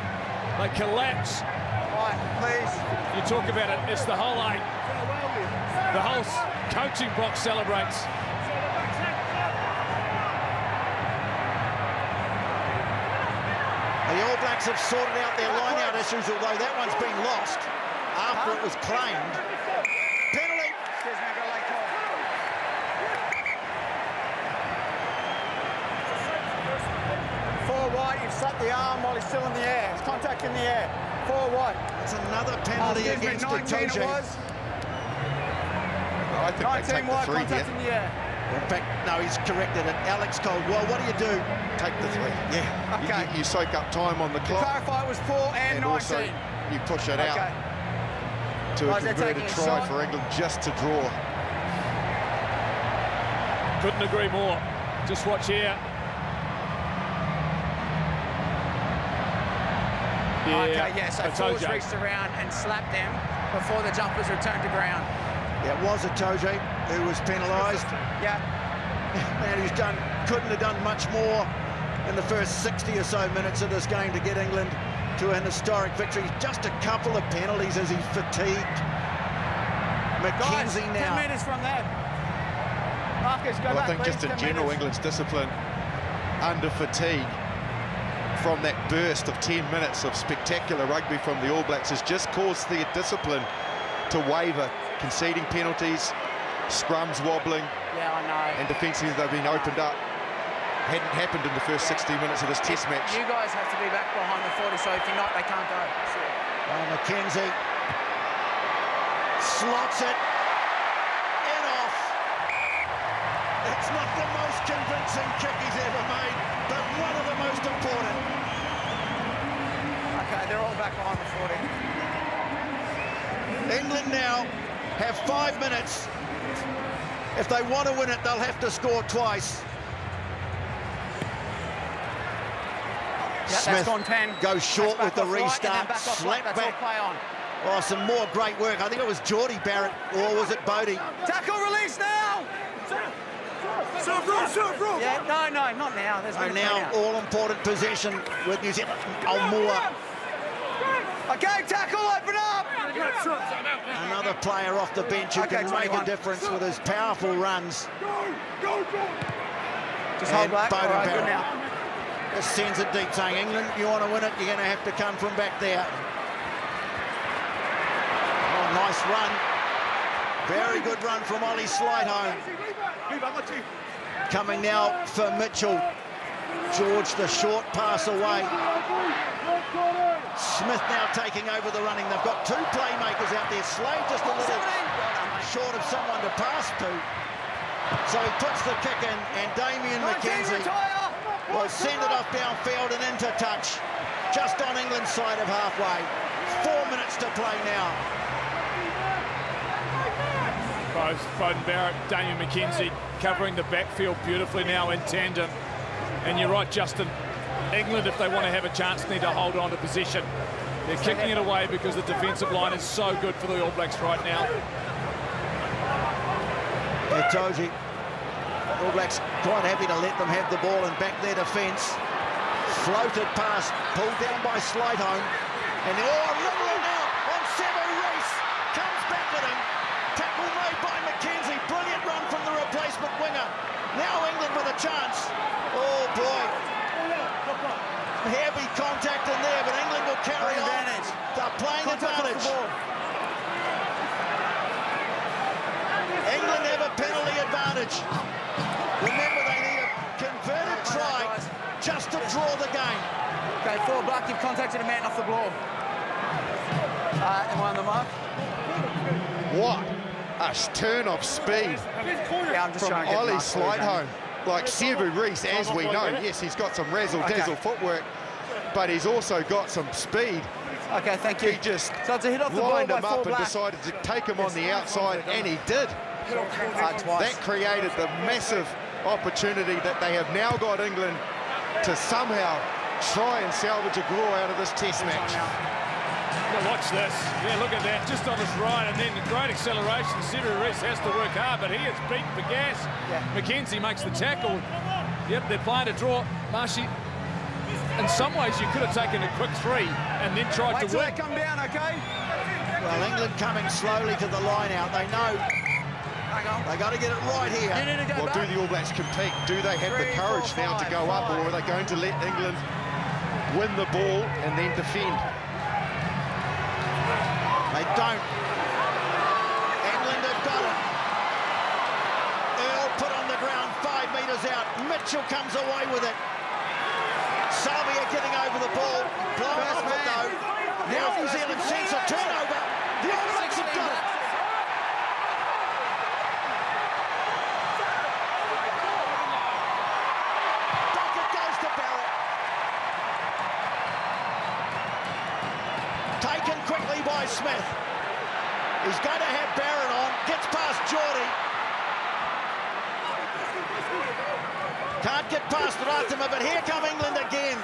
They collapse. Right, please. You talk about it, it's the whole 8. The whole coaching box celebrates. The All Blacks have sorted out their line-out issues, although that one's been lost after it was claimed. Penalty. Excuse me, I got a late call. Forward wide, you've slapped the arm while he's still in the air. It's contact in the air. Forward wide. It's another penalty Excuse me, against 19 it Itoje. was. I think they 19 take the wide, 3 contact here. in the air. In fact, no, he's corrected it. Alex Caldwell, what do you do? Take the 3. Yeah. Okay. You soak up time on the To clock, clarify, it was 4 and 19. also you push it out Okay. to a Guys, they're converted taking a try shot. for England just to draw. Couldn't agree more. Just watch here. Okay, yeah, so forwards Itoje. reached around and slapped them before the jumpers returned to ground. It was Itoje who was penalised. Yeah. And he's couldn't have done much more in the first 60 or so minutes of this game to get England to an historic victory. Just a couple of penalties as he's fatigued. Guys, McKenzie 10 now. metres from there. Marcus, go Well, back, I think please. just in 10 general, metres. England's discipline under fatigue from that burst of 10 minutes of spectacular rugby from the All Blacks has just caused their discipline to waver, conceding penalties, scrums wobbling, Yeah, I know. and defensively they've been opened up. Hadn't happened in the first 60 minutes of this test match. You guys have to be back behind the 40, so if you're not, they can't go. McKenzie slots it in off. It's not the most convincing convincing kick he's ever made, but one of the most important. Okay, they're all back behind the 40. England now have 5 minutes. If they want to win it, they'll have to score twice. Yeah, Smith that's gone 10. goes short with the restart. Right, Slap that's back. all play on. Oh, some more great work. I think it was Geordie Barrett, or was it Bodie? Tackle release now! Serve, Yeah, no, not now. There's So no now all-important possession with New Zealand. Oh, Moore. Okay, tackle, open up! Another player off the bench who Okay, can make 21. a difference with his powerful runs. Just hold And back. Bowden All right, Barrett good now. just sends it deep, saying, England, you want to win it, you're going to have to come from back there. Oh, nice run. Very good run from Ollie Slightholme. Coming now for Mitchell. George, the short pass away. Smith now taking over the running. They've got two playmakers out there. Slade just a little short of someone to pass to. So he puts the kick in, and Damien McKenzie will send it off downfield and into touch. Just on England's side of halfway. 4 minutes to play now. Both Bowden Barrett, Damien McKenzie covering the backfield beautifully now in tandem. And you're right, Justin. England, if they want to have a chance, need to hold on to position. They're kicking it away because the defensive line is so good for the All Blacks right now. Toji, All Blacks quite happy to let them have the ball and back their defence. Floated past, pulled down by Slightholme. And Riddler now on Sevu Reece. Comes back at him. Tackle made by McKenzie. Brilliant run from the replacement winger. Now England with a chance. Oh boy. Heavy contact in there, but England will carry on. They're playing advantage. England have a penalty advantage. Remember, they need a converted try just to draw the game. Okay, forward block, you've contacted a man off the ball. Am I on the mark? What a turn of speed Yeah, I'm just from trying to get Ollie marked for you, Slightholme. Like Sevu Reece, as we know, yes, he's got some razzle-dazzle footwork, but he's also got some speed. Okay, thank you. He just So it's a hit off the ball lined by him up and Black. decided to take him on the outside, and he did. Twice. That created the massive opportunity that they have now got England to somehow try and salvage a draw out of this test match. Well, watch this. Yeah, look at that. Just on his right, and then great acceleration. Sevu Reece has to work hard, but he is beaten for gas. Yeah. McKenzie makes the tackle. Yep, they're playing a draw. Marshy, in some ways, you could have taken a quick three and then tried Wait to till win. they come down, okay? Well, England coming slowly to the line out. They know Hang on. they got to get it right You here. need to go Well, do back. the All Blacks compete? Do they have the 3, courage 4, now to 5, go up, or 5. are they going to let England win the ball and then defend? They don't. England have got it. Earl put on the ground 5 metres out. Mitchell comes away with it. Salvia getting over the ball. Blowing off it though. Now New Zealand sends a turnover. The All Blacks have got it. Bucket goes to Barrett. Taken quickly by Smith. He's going to have Barrett on. Gets past Geordie. Can't get past Ratima, but here come England again.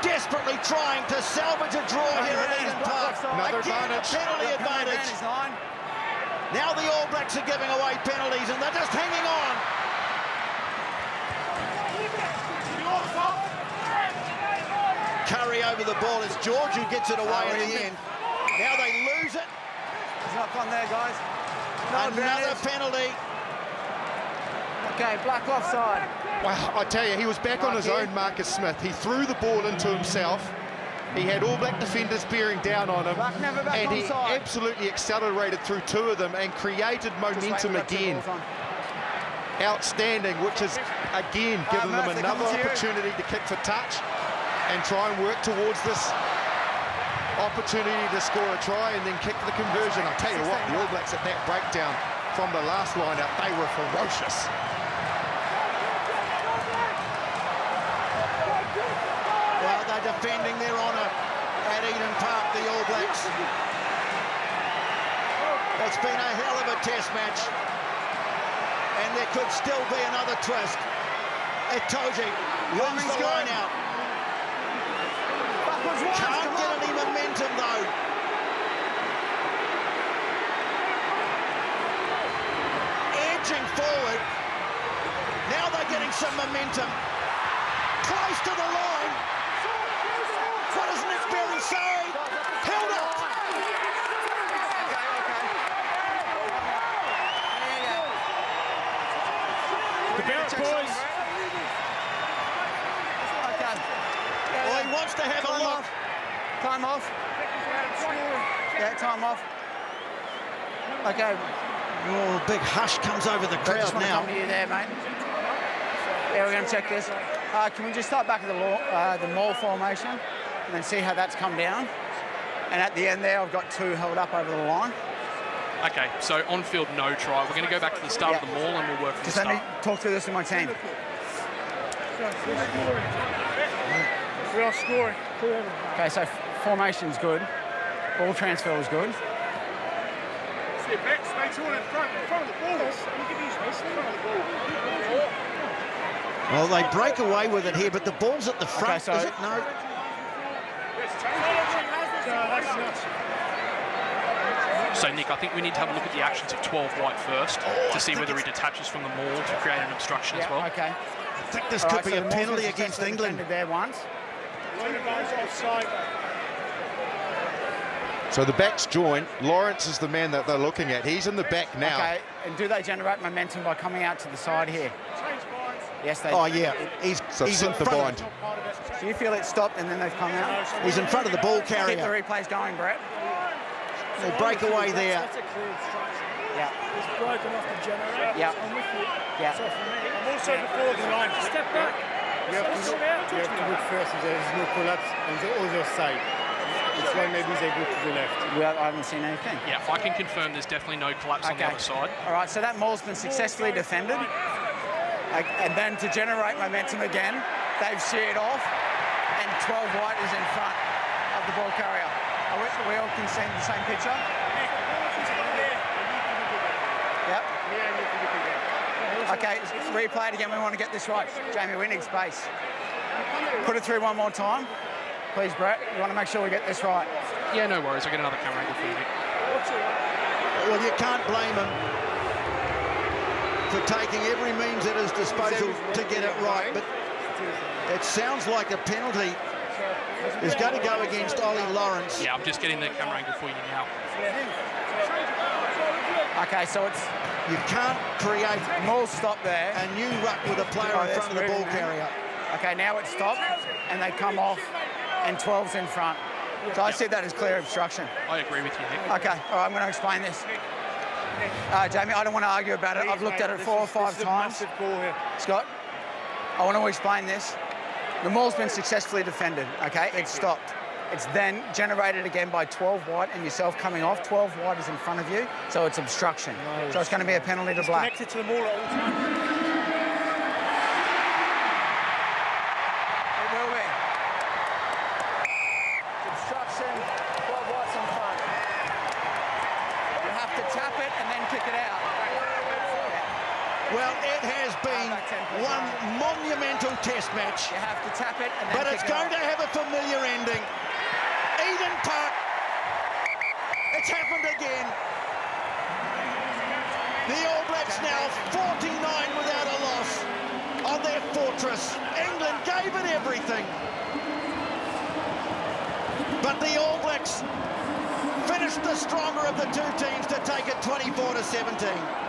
Desperately trying to salvage a draw here at Eden Park. Another Again, a advantage. penalty advantage. Now the All Blacks are giving away penalties, and they're just hanging on. Curry over the ball. It's George who gets it away in the end. Now they lose it. It's not fun there, guys. No Another advantage. penalty. Okay, Black offside. Wow, I tell you, he was back on his own, Marcus Smith. He threw the ball into himself. He had All Black defenders bearing down on him, Black never back and he onside. absolutely accelerated through two of them and created momentum again. Outstanding, which has again given them Murph, another they're coming to you. opportunity to kick for touch and try and work towards this opportunity to score a try and then kick the conversion. I'll tell you what, the All Blacks at that breakdown from the last line-out, they were ferocious. Aussies. It's been a hell of a test match. And there could still be another twist. Itoje runs the line out. Can't get any momentum though. Edging forward. Now they're getting some momentum. Close to the line. What does Nick Berry say? Held up. The Barrett boys. Well, he wants to have a look. Time off. Yeah, time off. Okay. Oh, big hush comes over the crowd Just now. come to you there, mate. Yeah, we're going to check this. Can we just start back at the maul formation and then see how that's come down? And at the end there, I've got 2 held up over the line. Okay, so on field, no try. We're going to go back to the start of the maul and we'll work from the Just let start. me talk through this with my team. We are scoring. Okay, so formation's good. Ball transfer was good. See your backs, mate, all in front of the ball. Give you space in front of the ball. Well, they break away with it here, but the ball's at the front, Okay, so is it? No. So, Nick, I think we need to have a look at the actions of 12 white first to see whether he detaches from the maul to create an obstruction as well. Okay. I think this could be a penalty against England. There once. So the backs join. Lawrence is the man that they're looking at. He's in the back now. Okay, and do they generate momentum by coming out to the side here? Yes, they do. Oh, yeah. He's in Slipped the front. bind. So you feel it stopped and then they've come out? He's in front of the ball Keep the carrier. replays going, Brett. They break away there. Yeah. It's broken off the generator. Yeah. I'm with you. Yeah. So for me, I'm also before the line. step back. You have to look first if there is no collapse on the other side. It's why maybe they go to the left. I haven't seen anything. Yeah, I can confirm there's definitely no collapse on the other side. All right, so that maul's been successfully defended. And then to generate momentum again, they've sheared off, and 12 white is in front of the ball carrier. We all can see the same picture? Yep. Okay, replay it again. We want to get this right. Jamie, we need space. Put it through one more time. Please, Brett. We want to make sure we get this right. Yeah, no worries. I'll get another camera angle for you, Nick. Well, you can't blame him for taking every means at his disposal to get it right, but it sounds like a penalty is going to go against Ollie Lawrence. Yeah, I'm just getting the camera angle for you now. Okay, so it's... You can't create Maul stop there. a new ruck with a player in front of the ball carrier. Okay, now it's stopped, and they come off, and 12's in front. So I see that as clear obstruction. I agree with you, Nick. Okay, all right, I'm going to explain this. Jamie, I don't want to argue about it. I've looked at it 4 or 5 times. Scott, I want to explain this. The maul's been successfully defended, okay? It's stopped. It's then generated again by 12 white and yourself coming off. 12 white is in front of you, so it's obstruction. So it's going to be a penalty to black. Connected to the maul at all times. It will be. Obstruction, 12 whites in front. You have to tap it and then kick it out. Well, it has been one monumental test match, You have to tap it and then but kick it's it going out. to have a familiar ending. Eden Park, it's happened again. The All Blacks now 49 without a loss on their fortress. England gave it everything. But the All Blacks finished the stronger of the two teams to take it 24-17.